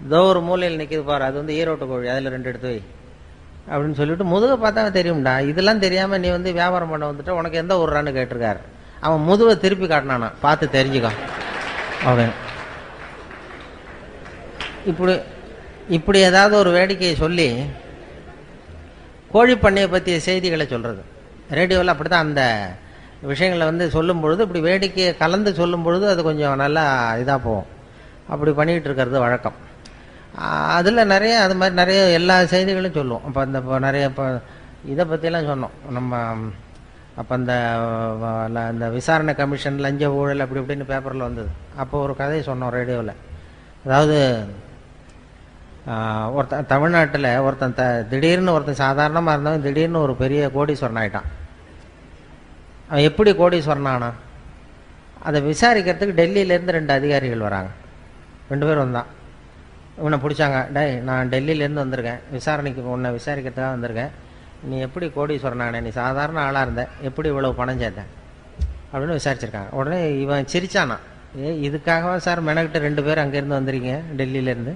இதோ ஒரு மூலையில் நிற்கிது பாரு அது வந்து ஈரோட்டு கோழி, அதில் 2 எடுத்து வை அப்படின்னு சொல்லிட்டு முதுகை பார்த்தா தெரியும்டா, இதெல்லாம் தெரியாமல் நீ வந்து வியாபாரம் பண்ண வந்துட்டு உனக்கு எந்த ஊர்றான்னு கேட்டிருக்காரு. அவன் முதுகை திருப்பி காட்டினானா, பார்த்து தெரிஞ்சுக்கோ அப்படின்னு. இப்படி ஏதாவது ஒரு வேடிக்கையை சொல்லி கோழி பண்ணையை பற்றிய செய்திகளை சொல்கிறது. ரேடியோவில் அப்படி தான் அந்த விஷயங்களை வந்து சொல்லும் பொழுது இப்படி வேடிக்கையை கலந்து சொல்லும் பொழுது அது கொஞ்சம் நல்லா இதாக போகும். அப்படி பண்ணிகிட்டு இருக்கிறது வழக்கம். அதில் நிறைய அது மாதிரி நிறைய எல்லா செய்திகளும் சொல்லுவோம். அப்போ இப்போ நிறைய இப்போ இதை பற்றிலாம் சொன்னோம் நம்ம. அப்போ அந்த விசாரணை கமிஷன் லஞ்ச ஊழல் அப்படி இப்படின்னு பேப்பரில் வந்தது. அப்போ ஒரு கதையை சொன்னோம் ரேடியோவில். அதாவது ஒருத்தன் தமிழ்நாட்டில் ஒருத்தன் திடீர்னு ஒருத்தன் சாதாரணமாக இருந்தவன் திடீர்னு ஒரு பெரிய கோடீஸ்வரன் ஆகிட்டான். அவன் எப்படி கோடீஸ்வரன் ஆனான், அதை விசாரிக்கிறதுக்கு டெல்லியிலேருந்து 2 அதிகாரிகள் வராங்க. 2 பேர் வந்தான். இவனை பிடிச்சாங்க, டேய் நான் டெல்லியிலேருந்து வந்திருக்கேன், விசாரணைக்கு உன்னை விசாரிக்கிறதுக்காக வந்திருக்கேன், நீ எப்படி கோடீஸ்வரன் ஆனே, நீ சாதாரண ஆளாக இருந்த, எப்படி இவ்வளவு பணம் சேர்த்தேன் அப்படின்னு விசாரிச்சிருக்காங்க. உடனே இவன் சிரிச்சானா, இதுக்காகவா சார் மெனக்கிட்ட 2 பேர் அங்கேருந்து வந்திருக்கீங்க டெல்லியிலேருந்து,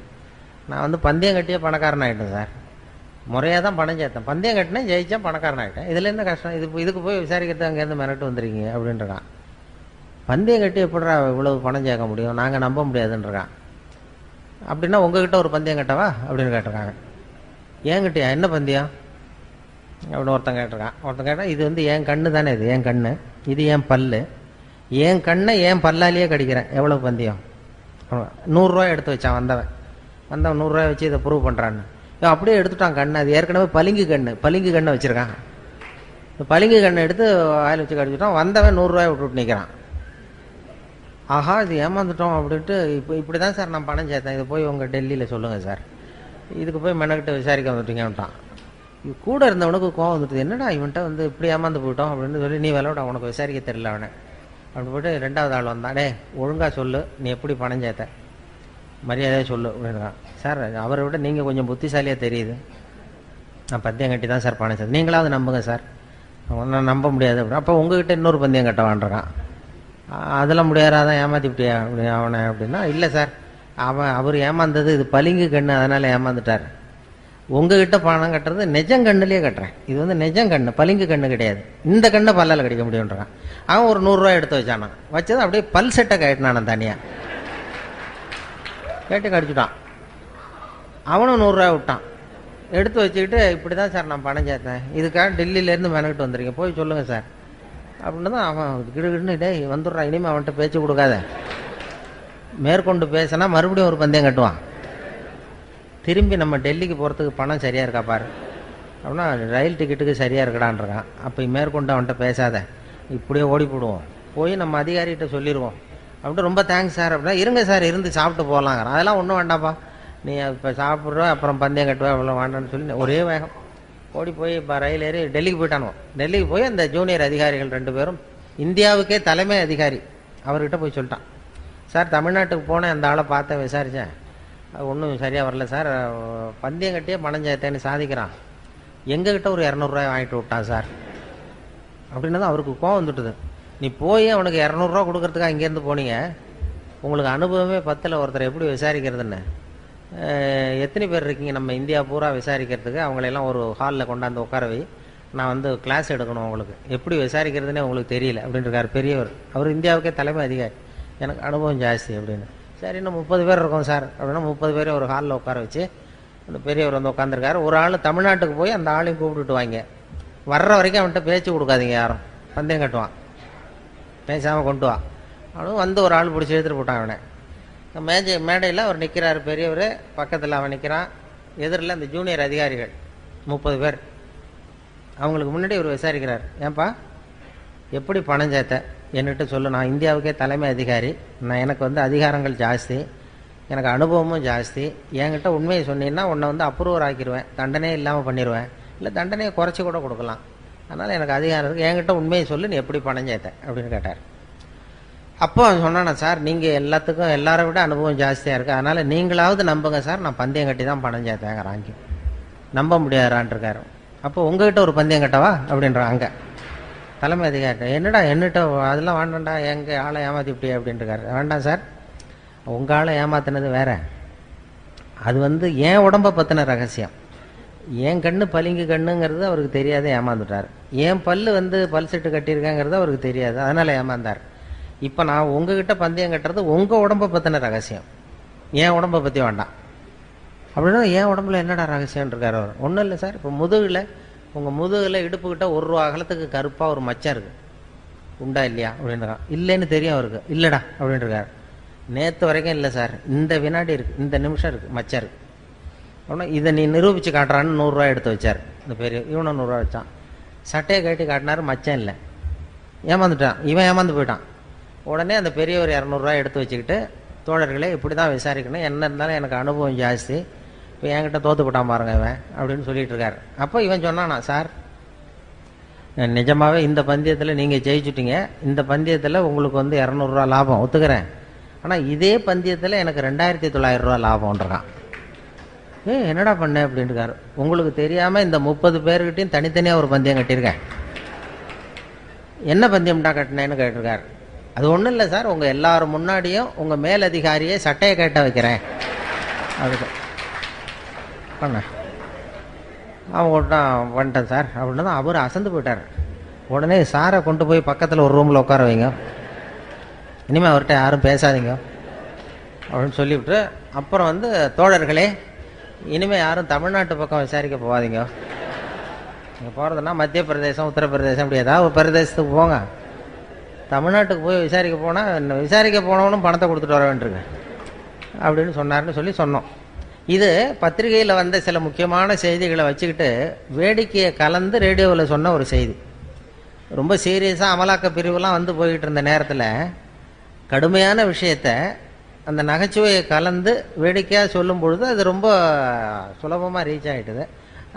நான் வந்து பந்தயம் கட்டியே பணக்காரன் ஆகிட்டேன் சார், முறையாக தான் பணம் சேர்த்தேன், பந்தயம் கட்டினேன் ஜெயிச்சா பணக்காரன் ஆகிட்டேன், இதில் என்ன கஷ்டம், இதுக்கு போய் விசாரிக்கிறது அங்கேருந்து மெனக்கிட்டு வந்திருக்கீங்க அப்படின்றான். பந்தயம் கட்டி எப்படிடா இவ்வளவு பணம் சேர்க்க முடியும், நாங்கள் நம்ப முடியாதுன்றான். அப்படின்னா உங்ககிட்ட ஒரு பந்தயம் கட்டவா அப்படின்னு கேட்டிருக்காங்க. ஏங்கிட்டியா என்ன பந்தயம் அப்படின்னு ஒருத்தன் கேட்டிருக்கான். ஒருத்தன் கேட்டால் இது வந்து என் கண்ணு தானே, இது என் கண்ணு, இது என் பல்லு, என் கண்ணை என் பல்லாலேயே கடிக்கிறேன், எவ்வளோ பந்தயம், 100 ரூபாய் எடுத்து வச்சான் வந்தவன் 100 ரூபாய் வச்சு இதை ப்ரூவ் பண்ணுறான்னு. அப்படியே எடுத்துட்டான் கண்ணு, அது ஏற்கனவே பளிங்கு கண்ணை வச்சுருக்கான். பளிங்கு கண்ணை எடுத்து வாயில் வச்சு கடிச்சிட்டான். வந்தவன் 100 ரூபாய் விட்டுட்டு நிற்கிறான். ஆஹா இது ஏமாந்துட்டோம் அப்படின்ட்டு, இப்படி தான் சார் நான் பணம் சேர்த்தேன், இதை போய் உங்கள் டெல்லியில் சொல்லுங்கள் சார், இதுக்கு போய் மெனக்கிட்ட விசாரிக்க வந்துட்டீங்கன்ட்டான். கூட இருந்தவனுக்கு கோவம் வந்துட்டு, என்னடா இவன்ட்ட வந்து இப்படி ஏமாந்து போயிட்டோம் அப்படின்னு சொல்லி, நீ விளையாட உனக்கு விசாரிக்க தெரியல அவனை அப்படி போய்ட்டு 2வது ஆள் வந்தானே, ஒழுங்காக சொல்லு நீ எப்படி பணம் சேர்த்த, மரியாதையாக சொல்லு அப்படின்றான். சார் அவரை விட நீங்கள் கொஞ்சம் புத்திசாலியாக தெரியுது, நான் பந்தயம் கட்டி தான் சார் பணம் சேர்த்தேன், நீங்களாவது நம்புங்க சார், நான் நம்ப முடியாது அப்படின்னு. அப்போ உங்ககிட்ட இன்னொரு பந்தயம் கட்டவான்றான். அதெல்லாம் முடியாதான் ஏமாத்திவிட்டியா அப்படி அவனை அப்படின்னா, இல்லை சார் அவர் ஏமாந்தது இது பளிங்கு கண்ணு, அதனால் ஏமாந்துட்டார், உங்ககிட்ட பணம் கட்டுறது நெஜம் கண்ணுலேயே கட்டுறேன், இது வந்து நெஜம் கண்ணு பளிங்கு கண்ணு கிடையாது, இந்த கண்ணை பல்லால் கடிக்க முடியுன்றான். அவன் ஒரு 100 ரூபாய் எடுத்து வச்சானான், வச்சது அப்படியே பல் செட்டை கட்டினான் தனியாக, கேட்டு கடிச்சுட்டான். அவனும் 100 ரூபாய் விட்டான், எடுத்து வச்சுக்கிட்டு இப்படி தான் சார் நான் பணம் சேர்த்தேன், இதுக்காக டெல்லியிலேருந்து மெனக்கிட்டு வந்திருக்கேன், போய் சொல்லுங்கள் சார் அப்படின்னு தான். அவன் கிடுகிடுன்னு டே வந்துடுறான், இனிமேல் அவன்கிட்ட பேச்சு கொடுக்காத, மேற்கொண்டு பேசினா மறுபடியும் ஒரு பந்தயம் கட்டுவான், திரும்பி நம்ம டெல்லிக்கு போகிறதுக்கு பணம் சரியாக இருக்கா பாரு அப்படின்னா, ரயில் டிக்கெட்டுக்கு சரியாக இருக்கடான்றான். அப்போ மேற்கொண்டு அவன்கிட்ட பேசாத, இப்படியே ஓடி போடுவோம், போய் நம்ம அதிகாரிகிட்ட சொல்லிடுவோம் அப்படின்ட்டு, ரொம்ப தேங்க்ஸ் சார் அப்படின்னா, இருங்க சார் இருந்து சாப்பிட்டு போகலாங்கிறான். அதெல்லாம் ஒன்றும் வேண்டாப்பா, நீ இப்போ சாப்பிட்ற அப்புறம் பந்தயம் கட்டுவா அவ்வளோ வேண்டான்னு சொல்லி ஒரே வேகம் ஓடி போய் இப்போ ரயில் ஏறி டெல்லிக்கு போயிட்டானோ. டெல்லிக்கு போய் அந்த ஜூனியர் அதிகாரிகள் 2 பேரும், இந்தியாவுக்கே தலைமை அதிகாரி அவர்கிட்ட போய் சொல்லிட்டான், சார் தமிழ்நாட்டுக்கு போனேன், அந்த ஆளை பார்த்தேன் விசாரித்தேன், அது ஒன்றும் சரியாக வரல சார், பந்தயம் கட்டியே பணம் சேர்த்தேன்னு சாதிக்கிறான், எங்ககிட்ட ஒரு 200 ரூபாய் வாங்கிட்டு விட்டான் சார் அப்படின்னு தான் அவருக்கு கோவம் வந்துட்டுது. நீ போய் அவனுக்கு 200 ரூபா கொடுக்கறதுக்காக இங்கேருந்து போனீங்க, உங்களுக்கு அனுபவமே 10ல் ஒருத்தர் எப்படி விசாரிக்கிறதுன்னு, எத்தனை பேர் இருக்கீங்க நம்ம இந்தியா பூரா விசாரிக்கிறதுக்கு, அவங்களெல்லாம் ஒரு ஹாலில் கொண்டாந்து உட்கார வை, நான் வந்து கிளாஸ் எடுக்கணும், உங்களுக்கு எப்படி விசாரிக்கிறதுனே உங்களுக்கு தெரியல அப்படின்ட்டுருக்கார் பெரியவர், அவர் இந்தியாவுக்கே தலைமை அதிகாரி, எனக்கு அனுபவம் ஜாஸ்தி அப்படின்னு. சரி இன்னும் 30 பேர் இருக்கோம் சார் அப்படின்னா 30 பேரையும் ஒரு ஹாலில் உட்கார வச்சு அந்த பெரியவர் வந்து உட்காந்துருக்காரு. ஒரு ஆள் தமிழ்நாட்டுக்கு போய் அந்த ஆளையும் கூப்பிட்டுட்டு வாங்க, வர்ற வரைக்கும் அவன்கிட்ட பேச்சு கொடுக்காதீங்க, யாரும் பந்தயம் கட்டுவான், பேசாமல் கொண்டு வா அவனும் வந்து ஒரு ஆள் பிடிச்சி எடுத்துகிட்டு போட்டான். அவனை மேடையில் அவர் நிற்கிறார் பெரியவர், பக்கத்தில் அவன் நிற்கிறான், எதிரில் அந்த ஜூனியர் அதிகாரிகள் 30 பேர், அவங்களுக்கு முன்னாடி இவர் விசாரிக்கிறார், ஏன்பா எப்படி பணம் சேர்த்த என்கிட்ட சொல்லு, நான் இந்தியாவுக்கே தலைமை அதிகாரி, எனக்கு வந்து அதிகாரங்கள் ஜாஸ்தி, எனக்கு அனுபவமும் ஜாஸ்தி, என்கிட்ட உண்மையை சொன்னீங்கன்னா உன்னை வந்து அப்ரூவர் ஆக்கிடுவேன், தண்டனையே இல்லாமல் பண்ணிடுவேன், இல்லை தண்டனையை குறைச்சி கூட கொடுக்கலாம், அதனால் எனக்கு அதிகாரம் இருக்குது, என்கிட்ட உண்மையை சொல்லு, நீ எப்படி பணம் சேர்த்த அப்படின்னு கேட்டார். அப்போ சொன்னானா, சார் நீங்கள் எல்லாத்துக்கும் எல்லாரை விட அனுபவம் ஜாஸ்தியாக இருக்குது, அதனால் நீங்களாவது நம்புங்க சார், நான் பந்தயம் கட்டி தான் பணம் சேர்த்தேங்கிறாங்க. நம்ப முடியாதான்ருக்காரு. அப்போ உங்ககிட்ட ஒரு பந்தயம் கட்டவா அப்படின்றான் அங்கே தலைமை அதிகாரி. என்னடா என்னட்ட அதெல்லாம் வேண்டாம்டா, எங்கள் ஆளை ஏமாற்றிவிட்டியே அப்படின்ட்டுருக்காரு. வேண்டாம் சார், உங்கள் ஆளை ஏமாத்தினது வேற, அது வந்து என் உடம்பை பற்றின ரகசியம், என் கண்ணு பளிங்கு கண்ணுங்கிறது அவருக்கு தெரியாத ஏமாந்துட்டார், என் பல்லு வந்து பல் செட்டு கட்டியிருக்காங்கிறது அவருக்கு தெரியாது, அதனால் ஏமாந்தார். இப்போ நான் உங்ககிட்ட பந்தயம் கட்டுறது உங்கள் உடம்பை பற்றின ரகசியம், என் உடம்பை பற்றி வேண்டாம் அப்படின்னா. என் உடம்புல என்னடா ரகசியம்னு இருக்கார் அவர். ஒன்றும் இல்லை சார், இப்போ முதுகில், உங்கள் முதுகில் இடுப்புக்கிட்ட 1 ரூபா அகலத்துக்கு கருப்பாக ஒரு மச்சம் இருக்குது, உண்டா இல்லையா அப்படின்றான். இல்லைன்னு தெரியும் அவருக்கு. இல்லைடா அப்படின்ட்டுருக்காரு. நேற்று வரைக்கும் இல்லை சார், இந்த வினாடி இருக்குது, இந்த நிமிஷம் இருக்குது, மச்சம் இருக்குது அப்படின்னா. இதை நீ நிரூபித்து காட்டுறான்னு 100 ரூபா எடுத்து வச்சார் இந்த பெரிய. இவனை 100 ரூபா வச்சான். சட்டையை கட்டி காட்டினார், மச்சம் இல்லை. ஏமாந்துட்டான், இவன் ஏமாந்து போயிட்டான். உடனே அந்த பெரியவர் 200 ரூபா எடுத்து வச்சுக்கிட்டு, தோழர்களே இப்படி தான் விசாரிக்கணும், என்ன இருந்தாலும் எனக்கு அனுபவம் ஜாஸ்தி, இப்போ என்கிட்ட தோற்று போட்டான் பாருங்க இவன் அப்படின்னு சொல்லிட்டு இருக்காரு. அப்போ இவன் சொன்னானா, சார் நிஜமாகவே இந்த பந்தயத்தில் நீங்கள் ஜெயிச்சுட்டீங்க, இந்த பந்தயத்தில் உங்களுக்கு வந்து 200 ரூபா லாபம் ஒத்துக்கிறேன், ஆனால் இதே பந்தயத்தில் எனக்கு 2900 ரூபா லாபம்ன்றான். என்னடா பண்ண அப்படின்ட்டுருக்காரு. உங்களுக்கு தெரியாமல் இந்த 30 பேர்கிட்டையும் தனித்தனியாக ஒரு பந்தயம் கட்டியிருக்கேன். என்ன பந்தயம்டா கட்டினேன்னு கேட்டிருக்காரு. அது ஒன்றும் இல்லை சார், உங்கள் எல்லாரும் முன்னாடியும் உங்கள் மேலதிகாரியை சட்டையை கேட்ட வைக்கிறேன் அதுக்கு பண்ண. அவங்க வந்துட்டேன் சார் அப்படின்னு தான் அவர் அசந்து போயிட்டார். உடனே சாரை கொண்டு போய் பக்கத்தில் ஒரு ரூமில் உட்கார வைங்க, இனிமேல் அவர்கிட்ட யாரும் பேசாதீங்க அப்படின்னு சொல்லிவிட்டு, அப்புறம் வந்து தோழர்களே இனிமேல் யாரும் தமிழ்நாட்டு பக்கம் விசாரிக்க போகாதீங்க, நீங்கள் போகிறதுனா மத்திய பிரதேசம், உத்தரப்பிரதேசம், அப்படி ஏதாவது ஒரு பிரதேசத்துக்கு போங்க, தமிழ்நாட்டுக்கு போய் விசாரிக்க போனால் விசாரிக்க போனவனும் பணத்தை கொடுத்துட்டு வர வேண்டியிருக்கு அப்படின்னு சொன்னார்னு சொல்லி சொன்னோம். இது பத்திரிகையில் வந்த சில முக்கியமான செய்திகளை வச்சுக்கிட்டு வேடிக்கையை கலந்து ரேடியோவில் சொன்ன ஒரு செய்தி. ரொம்ப சீரியஸாக அமலாக்க பிரிவுலாம் வந்து போய்கிட்டு இருந்த நேரத்தில் கடுமையான விஷயத்தை அந்த நகைச்சுவையை கலந்து வேடிக்கையாக சொல்லும் பொழுது அது ரொம்ப சுலபமாக ரீச் ஆகிட்டுது.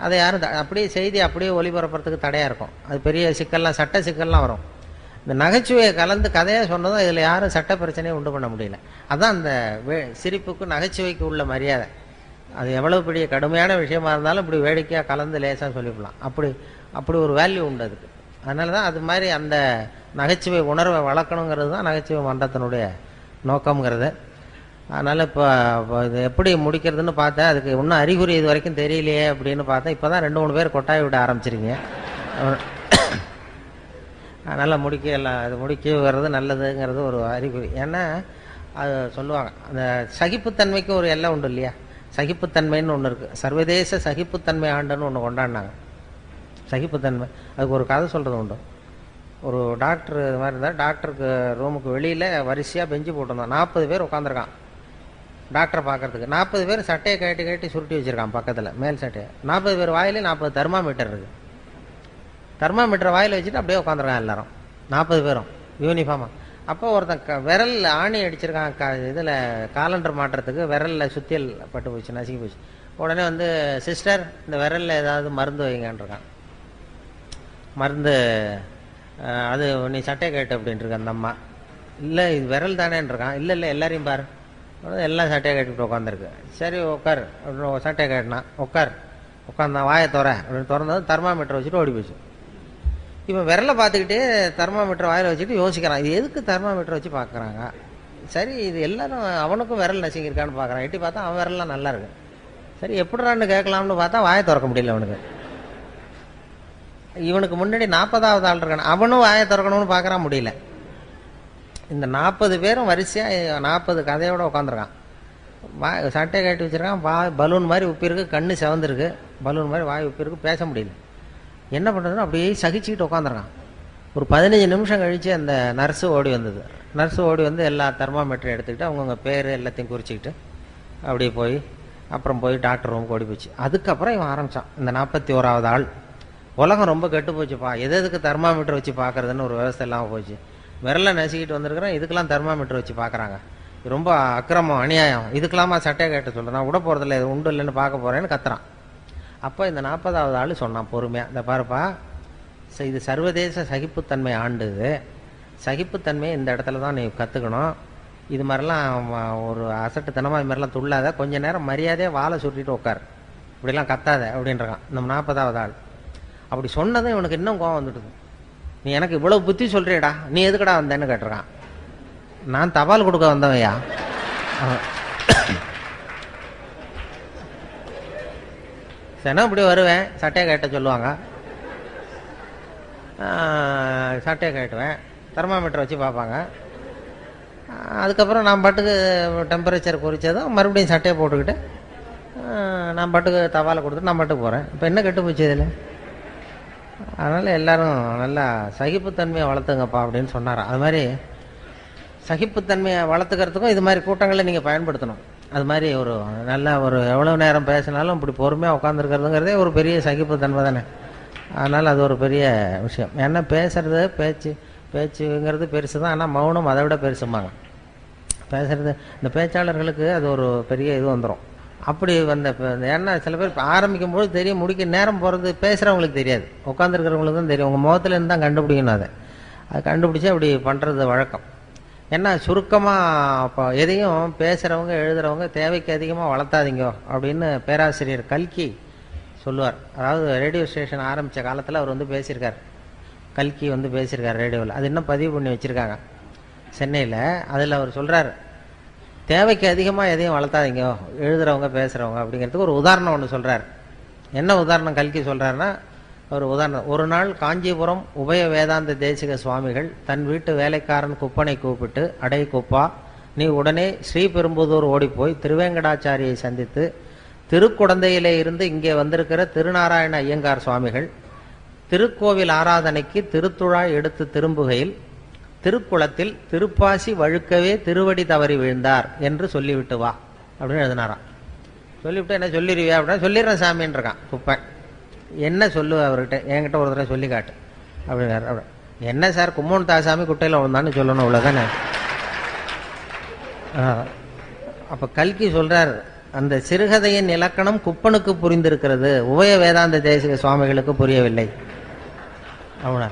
அதை யாரும் அப்படியே செய்தி அப்படியே ஒளிபரப்புறதுக்கு தடையாக இருக்கும். அது பெரிய சிக்கல்லாம், சட்ட சிக்கல்லாம் வரும். இந்த நகைச்சுவையை கலந்து கதையாக சொன்னதும் இதில் யாரும் சட்ட பிரச்சனையை உண்டு பண்ண முடியல. அதுதான் அந்த சிரிப்புக்கு நகைச்சுவைக்கு உள்ள மரியாதை. அது எவ்வளவு பெரிய கடுமையான விஷயமா இருந்தாலும் இப்படி வேடிக்கையாக கலந்து லேசாக சொல்லிவிடலாம். அப்படி ஒரு வேல்யூ உண்டு அதுக்கு. அதனால தான் அது மாதிரி அந்த நகைச்சுவை உணர்வை வளர்க்கணுங்கிறது தான் நகைச்சுவை மன்றத்தினுடைய நோக்கங்கிறது. அதனால் இப்போ இது எப்படி முடிக்கிறதுன்னு பார்த்தேன். அதுக்கு இன்னும் அறிகுறி இது வரைக்கும் தெரியலையே அப்படின்னு பார்த்தேன். இப்போ தான் 2-3 பேர் கொட்டாய் விட ஆரம்பிச்சிருக்கீங்க. அதனால் அது முடிக்க வர்றது நல்லதுங்கிறது ஒரு அறிகுறி. ஏன்னா அது சொல்லுவாங்க, அந்த சகிப்புத்தன்மைக்கு ஒரு எல்லாம் உண்டு இல்லையா. சகிப்புத்தன்மைன்னு ஒன்று இருக்குது. சர்வதேச சகிப்புத்தன்மை ஆண்டுன்னு ஒன்று கொண்டாடினாங்க. சகிப்புத்தன்மை, அதுக்கு ஒரு கதை சொல்கிறது உண்டு. ஒரு டாக்டர் இது மாதிரி இருந்தால், டாக்டருக்கு ரூமுக்கு வெளியில் வரிசையாக பெஞ்சு போட்டிருந்தான். 40 பேர் உட்காந்துருக்கான் டாக்டரை பார்க்குறதுக்கு. 40 பேர் சட்டையை கட்டி சுருட்டி வச்சுருக்கான் பக்கத்தில், மேல் சட்டையை. 40 பேர் வாயிலே 40 தெர்மாமீட்டர் இருக்குது. தெர்மாமீட்டரை வாயில் வச்சுட்டு அப்படியே உட்காந்துருக்கான் எல்லாரும், 40 பேரும் யூனிஃபார்மாக. அப்போ ஒருத்தன் விரல் ஆணி அடிச்சிருக்கான், இதில் காலண்டர் மாட்டுறதுக்கு விரலில் சுத்தியல் பட்டு போச்சு, நசுக்கி போச்சு. உடனே வந்து, சிஸ்டர் இந்த விரலில் ஏதாவது மருந்து வைங்கன்றிருக்கான். மருந்து அது நீ சட்டையை கேட்டு அப்படின்ட்டுருக்க அந்த அம்மா. இல்லை இது விரல் தானேன்றிருக்கான். இல்லை எல்லாரையும் பாரு. எல்லாம் சட்டையை கட்டிட்டு உட்காந்துருக்கு. சரி உட்கார் அப்படின்னு சட்டையை கேட்டினான். உட்காந்தான். வாயை அப்படின்னு திறந்தது தெர்மாமீட்டர் வச்சுட்டு ஓடி போச்சு. இவன் விரலை பார்த்துக்கிட்டே தெர்மாமீட்டர் வாயில் வச்சுட்டு யோசிக்கிறான், இது எதுக்கு தெர்மாமீட்டர் வச்சு பார்க்குறாங்க. சரி இது எல்லாரும் அவனுக்கும் விரல் நசுங்கியிருக்கான்னு பார்க்குறான். எட்டி பார்த்தா அவன் விரல்லாம் நல்லா இருக்கு. சரி எப்படிறான்னு கேட்கலாம்னு பார்த்தா வாயை திறக்க முடியல அவனுக்கு. இவனுக்கு முன்னாடி 40வது ஆள் இருக்கான், அவனும் வாயை திறக்கணும்னு பார்க்குறான், முடியல. இந்த 40 பேரும் வரிசையாக 40 கதையோடு உட்காந்துருக்கான். சட்டையை கட்டி வச்சுருக்கான். பலூன் மாதிரி உப்பிருக்கு, கண்ணு செவந்திருக்கு, பலூன் மாதிரி வாய் உப்பிருக்கு, பேச முடியல. என்ன பண்ணுறதுன்னு அப்படியே சகிச்சுக்கிட்டு உட்காந்துருக்கான். ஒரு 15 நிமிஷம் கழித்து அந்த நர்ஸு ஓடி வந்தது. நர்ஸு ஓடி வந்து எல்லா தெர்மாமீட்டரும் எடுத்துக்கிட்டு அவங்கவுங்க பேர் எல்லாத்தையும் குறிச்சிக்கிட்டு அப்படியே போய் அப்புறம் போய் டாக்டர் ரூமுக்கு ஓடி போச்சு. அதுக்கப்புறம் இவன் ஆரம்பித்தான், இந்த 41வது ஆள். உலகம் ரொம்ப கெட்டு போச்சுப்பா, எதுக்கு தெர்மாமீட்டர் வச்சு பார்க்குறதுன்னு ஒரு விவசாயம் இல்லாமல் போச்சு. விரலை நசுக்கிட்டு வந்திருக்கிறேன், இதுக்கெல்லாம் தெர்மாமீட்டர் வச்சு பார்க்குறாங்க. ரொம்ப அக்கிரமம், அநியாயம், இதுக்கெல்லாமா சட்டையை கேட்ட சொல்கிறேன், நான் விட போகிறதில்ல, இது உண்டு இல்லைன்னு பார்க்க போகிறேன்னு கத்துறான். அப்போ இந்த 40வது ஆள் சொன்னான் பொறுமையாக, இந்த பாருப்பா, இது சர்வதேச சகிப்புத்தன்மை ஆண்டு, சகிப்புத்தன்மையை இந்த இடத்துல தான் நீ கற்றுக்கணும். இது மாதிரிலாம் ஒரு அசட்டுத்தனமாக இது மாதிரிலாம் துள்ளாத, கொஞ்ச நேரம் மரியாதையாக வாழை சுட்டிட்டு உட்கார், இப்படிலாம் கத்தாத அப்படின்றான் இந்த 40வது ஆள். அப்படி சொன்னதும் இவனுக்கு இன்னும் கோவம் வந்துடுது. நீ எனக்கு இவ்வளவு புத்தி சொல்றியடா, நீ எதுக்கடா வந்தேன்னு கேட்டிருக்கான். நான் தபால் கொடுக்க வந்தவையா? சரி, இப்படி வருவேன், சட்டையை கேட்ட சொல்லுவாங்க, சட்டையை கேட்டுவேன், தெர்மாமீட்டர் வச்சு பார்ப்பாங்க. அதுக்கப்புறம் நான் பாட்டுக்கு டெம்பரேச்சர் குறித்ததும் மறுபடியும் சட்டையை போட்டுக்கிட்டு நான் பாட்டுக்கு தவாலை கொடுத்துட்டு நான் பாட்டுக்கு போகிறேன். இப்போ என்ன கெட்டு போச்சு இதில்? அதனால் எல்லோரும் நல்லா சகிப்புத்தன்மையை வளர்த்துங்கப்பா அப்படின்னு சொன்னாராம். அது மாதிரி சகிப்புத்தன்மையை வளர்த்துக்கிறதுக்கும் இது மாதிரி கூட்டங்களை நீங்கள் பயன்படுத்தணும். அது மாதிரி ஒரு நல்ல ஒரு எவ்வளோ நேரம் பேசினாலும் இப்படி பொறுமையாக உட்காந்துருக்கிறதுங்கிறதே ஒரு பெரிய சகிப்புத்தன்மை தானே. அதனால் அது ஒரு பெரிய விஷயம். ஏன்னா பேசுறது பேச்சுங்கிறது பெருசு தான், ஆனால் மௌனம் அதை விட பெருசுமாங்க. பேசுறது இந்த பேச்சாளர்களுக்கு அது ஒரு பெரிய இது வந்துடும். அப்படி வந்த ஏன்னா சில பேர் ஆரம்பிக்கும் போது தெரியும், முடிக்க நேரம் போகிறது பேசுகிறவங்களுக்கு தெரியாது, உட்காந்துருக்கிறவங்களுக்கு தான் தெரியும். உங்கள் முகத்துலேருந்து தான் கண்டுபிடிக்கணும். அது கண்டுபிடிச்சி அப்படி பண்ணுறது வழக்கம். ஏன்னா சுருக்கமாக இப்போ எதையும் பேசுகிறவங்க எழுதுகிறவங்க தேவைக்கு அதிகமாக வளர்த்தாதீங்க அப்படின்னு பேராசிரியர் கல்கி சொல்லுவார். அதாவது ரேடியோ ஸ்டேஷன் ஆரம்பித்த காலத்தில் அவர் வந்து பேசியிருக்கார், கல்கி வந்து பேசியிருக்கார் ரேடியோவில். அது இன்னும் பதிவு பண்ணி வச்சுருக்காங்க சென்னையில். அதில் அவர் சொல்கிறார், தேவைக்கு அதிகமாக எதையும் வளர்த்தாதீங்க எழுதுகிறவங்க பேசுகிறவங்க அப்படிங்கிறதுக்கு ஒரு உதாரணம் ஒன்று சொல்கிறார். என்ன உதாரணம் கல்கி சொல்கிறாருன்னா, ஒரு உதாரணம், ஒரு நாள் காஞ்சிபுரம் உபய வேதாந்த தேசிக சுவாமிகள் தன் வீட்டு வேலைக்காரன் குப்பனை கூப்பிட்டு, அடை குப்பா, நீ உடனே ஸ்ரீபெரும்புதூர் ஓடிப்போய் திருவேங்கடாச்சாரியை சந்தித்து திருக்குடந்தையிலே இருந்து இங்கே வந்திருக்கிற திருநாராயண ஐயங்கார் சுவாமிகள் திருக்கோவில் ஆராதனைக்கு திருத்துழாய் எடுத்து திரும்புகையில் திருக்குளத்தில் திருப்பாசி வழுக்கவே திருவடி தவறி விழுந்தார் என்று சொல்லிவிட்டு வா அப்படின்னு எழுதினாராம். சொல்லிவிட்டு என்ன சொல்லிடுவியா அப்படின்னா, சொல்லிடுறேன் சாமின்னு இருக்கான் குப்பன். என்ன சொல்லு அவர்கிட்ட, என்கிட்ட ஒரு தடவை சொல்லி காட்டு அப்படின்னாரு. அப்படி என்ன சார், கும்மோன் தாசாமி குட்டையில் விழுந்தான்னு சொல்லணும், இவ்வளோதானே. அப்போ கல்கி சொல்றார், அந்த சிறுகதையின் இலக்கணம் குப்பனுக்கு புரிந்திருக்கிறது, உபய வேதாந்த தேசிக சுவாமிகளுக்கு புரியவில்லை அப்படின்னா.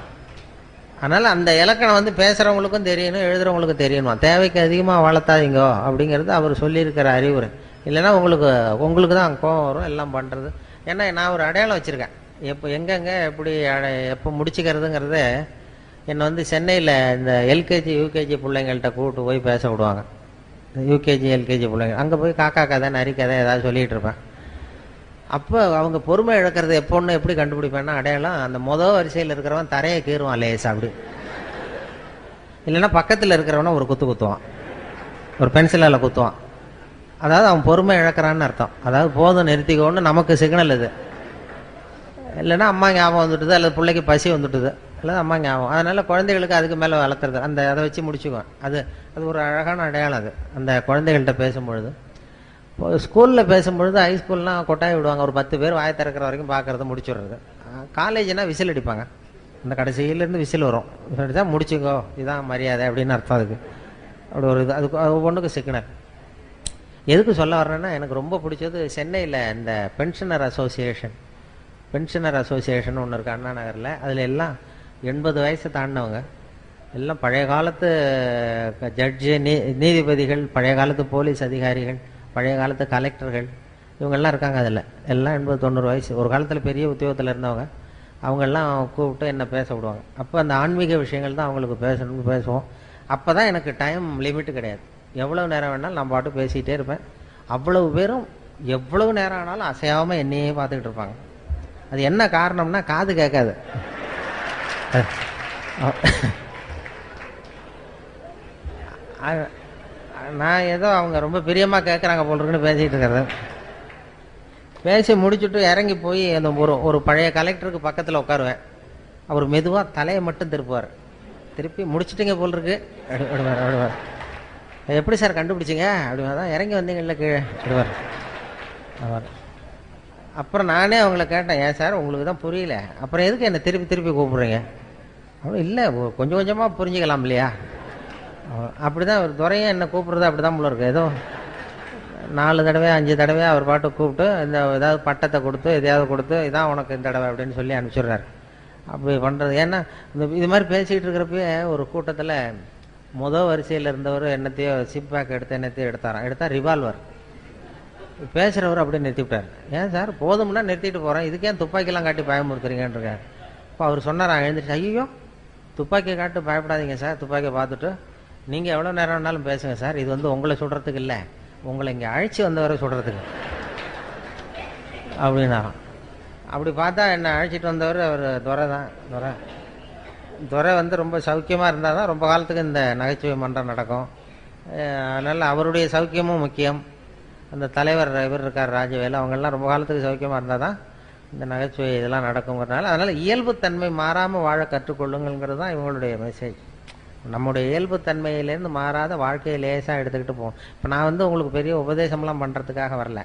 அதனால் அந்த இலக்கணம் வந்து பேசுகிறவங்களுக்கும் தெரியணும், எழுதுகிறவங்களுக்கும் தெரியணும். தேவைக்கு அதிகமாக வளர்த்தாதீங்கோ அப்படிங்கிறது அவர் சொல்லியிருக்கிற அறிவுரை. இல்லைன்னா உங்களுக்கு தான் கோபம் வரும் எல்லாம் பண்ணுறது. ஏன்னா நான் ஒரு அடையாளம் வச்சுருக்கேன், எப்போ எங்கெங்கே எப்படி எப்போ முடிச்சுக்கிறதுங்கிறத. என்னை வந்து சென்னையில் இந்த எல்கேஜி யூகேஜி பிள்ளைங்கள்ட்ட கூப்பிட்டு போய் பேச விடுவாங்க. யூகேஜி எல்கேஜி பிள்ளைங்க அங்கே போய் காக்கா கதை நரி கதை ஏதாவது சொல்லிகிட்டு இருப்பேன். அப்போ அவங்க பொறுமை இழக்கிறது எப்போன்னு எப்படி கண்டுபிடிப்பேன்னா, அடையாளம் அந்த வரிசையில் இருக்கிறவன் தரையை கீறுவான் லேசா அப்படி, இல்லைன்னா பக்கத்தில் இருக்கிறவன ஒரு குத்துவான், ஒரு பென்சிலால் குத்துவான். அதாவது அவன் பொறுமை இழக்கிறான்னு அர்த்தம். அதாவது போதும் நிறுத்திக்கோன்னு நமக்கு சிக்னல் இது. இல்லைன்னா அம்மா ஞாபகம் வந்துட்டுது, அல்லது பிள்ளைக்கு பசி வந்துட்டுது, அல்லது அம்மா ஞாபகம். அதனால் குழந்தைகளுக்கு அதுக்கு மேலே வளர்த்துறது, அதை வச்சு முடிச்சுக்குவேன். அது ஒரு அழகான அடையாளம். அது அந்த குழந்தைகள்கிட்ட பேசும்பொழுது, ஸ்கூலில் பேசும்பொழுது ஹைஸ்கூல்லாம் கொட்டாய் விடுவாங்க, ஒரு 10 பேர் வாயை திறக்கிற வரைக்கும் பார்க்குறது முடிச்சுடுறது. காலேஜ்னால் விசில் அடிப்பாங்க, அந்த கடைசியிலேருந்து விசில் வரும், அடித்தா முடிச்சுக்கோ இதுதான் மரியாதை அப்படின்னு அர்த்தம். அதுக்கு அப்படி ஒரு இது, அதுக்கு ஒவ்வொன்றுக்கும் சிக்னல். எதுக்கு சொல்ல வர்றேன்னா, எனக்கு ரொம்ப பிடிச்சது சென்னையில் இந்த பென்ஷனர் அசோசியேஷன் ஒன்று இருக்குது அண்ணா நகரில். அதில் எல்லாம் 80 வயசை தாண்டினவங்க, எல்லாம் பழைய காலத்து ஜட்ஜு, நீதிபதிகள், பழைய காலத்து போலீஸ் அதிகாரிகள், பழைய காலத்து கலெக்டர்கள், இவங்கெல்லாம் இருக்காங்க. அதில் எல்லாம் 80-90 வயசு, ஒரு காலத்தில் பெரிய உத்தியோகத்தில் இருந்தவங்க. அவங்கெல்லாம் கூப்பிட்டு என்னை பேச விடுவாங்க. அப்போ அந்த ஆன்மீக விஷயங்கள் தான் அவங்களுக்கு பேசணும்னு பேசுவோம். அப்போ தான் எனக்கு டைம் லிமிட்டு கிடையாது, எவ்வளோ நேரம் வேணாலும் நான் பாட்டு பேசிக்கிட்டே இருப்பேன். அவ்வளவு பேரும் எவ்வளவு நேரம் ஆனாலும் அசையாமல் என்னையே பார்த்துக்கிட்டு இருப்பாங்க. அது என்ன காரணம்னா, காது கேட்காது. நான் ஏதோ அவங்க ரொம்ப பிரியமாக கேட்குறாங்க போல் இருக்குன்னு பேசிகிட்டு இருக்கிறது. பேசி முடிச்சுட்டு இறங்கி போய் அந்த ஒரு பழைய கலெக்டருக்கு பக்கத்தில் உட்காருவேன். அவர் மெதுவாக தலையை மட்டும் திருப்புவார். திருப்பி முடிச்சுட்டிங்க போல் இருக்கு அப்படிவார். எப்படி சார் கண்டுபிடிச்சிங்க அப்படின்னா, தான் இறங்கி வந்தீங்கல்ல கீழே அப்படிவார். அப்புறம் நானே அவங்கள கேட்டேன், ஏன் சார் உங்களுக்கு தான் புரியல, அப்புறம் எதுக்கு என்னை திருப்பி கூப்பிட்றீங்க அவன் இல்லை கொஞ்சம் கொஞ்சமாக புரிஞ்சுக்கலாம் இல்லையா. அப்படி தான் ஒரு துறையும் என்ன கூப்பிட்றது அப்படி தான் போல இருக்கு. ஏதோ 4 தடவை 5 தடவை அவர் பாட்டு கூப்பிட்டு இந்த ஏதாவது பட்டத்தை கொடுத்து எதையாவது கொடுத்து இதான் உனக்கு இந்த தடவை அப்படின்னு சொல்லி அனுப்பிச்சிடுறாரு. அப்படி பண்ணுறது ஏன்னா இது மாதிரி பேசிக்கிட்டு இருக்கிறப்பயே ஒரு கூட்டத்தில் வரிசையில் இருந்தவர் என்னத்தையோ சிப் பேக் என்னத்தையோ எடுத்தா ரிவால்வர். பேசுகிறவர் அப்படியே நிறுத்திவிட்டார். ஏன் சார் போதும்னா நிறுத்திட்டு போகிறேன், இதுக்கே துப்பாக்கிலாம் காட்டி பயமுறுத்துறீங்கன்னு இருக்கார். இப்போ அவர் சொன்னார் எழுந்திரிச்சு, ஐயோ துப்பாக்கியை காட்டு பயப்படாதீங்க சார், துப்பாக்கியை பார்த்துட்டு நீங்கள் எவ்வளோ நேரம் வேணாலும் பேசுங்க சார், இது உங்களை சுடுறதுக்கு இல்லை, உங்களை இங்கே அழைச்சி வந்தவரை சுடுறதுக்கு அப்படின்னாராம். அப்படி பார்த்தா என்னை அழைச்சிட்டு வந்தவர் அவர் துரை ரொம்ப சௌக்கியமாக இருந்தால் தான் ரொம்ப காலத்துக்கு இந்த நகைச்சுவை மன்றம் நடக்கும். அதனால் அவருடைய சௌக்கியமும் முக்கியம். அந்த தலைவர் இவர் இருக்கார் ராஜவேலு, அவங்கெல்லாம் ரொம்ப காலத்துக்கு சௌக்கியமாக இருந்தால் தான் இந்த நகைச்சுவை இதெல்லாம் நடக்குங்கிறதுனால அதனால் இயல்புத்தன்மை மாறாமல் வாழ கற்றுக்கொள்ளுங்கிறது தான் இவங்களுடைய மெசேஜ். நம்முடைய இயல்புத்தன்மையிலேருந்து மாறாத வாழ்க்கையை லேசாக எடுத்துக்கிட்டு போவோம். இப்போ நான் உங்களுக்கு பெரிய உபதேசம்லாம் பண்ணுறதுக்காக வரல,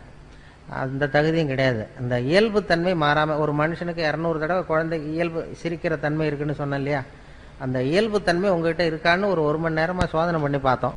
அந்த தகுதியும் கிடையாது. அந்த இயல்புத்தன்மை மாறாமல் ஒரு மனுஷனுக்கு 200 தடவை குழந்தை இயல்பு சிரிக்கிற தன்மை இருக்குன்னு சொன்னேன் இல்லையா, அந்த இயல்புத்தன்மை உங்ககிட்ட இருக்கான்னு ஒரு மணி நேரமாக சோதனை பண்ணி பார்த்தோம்.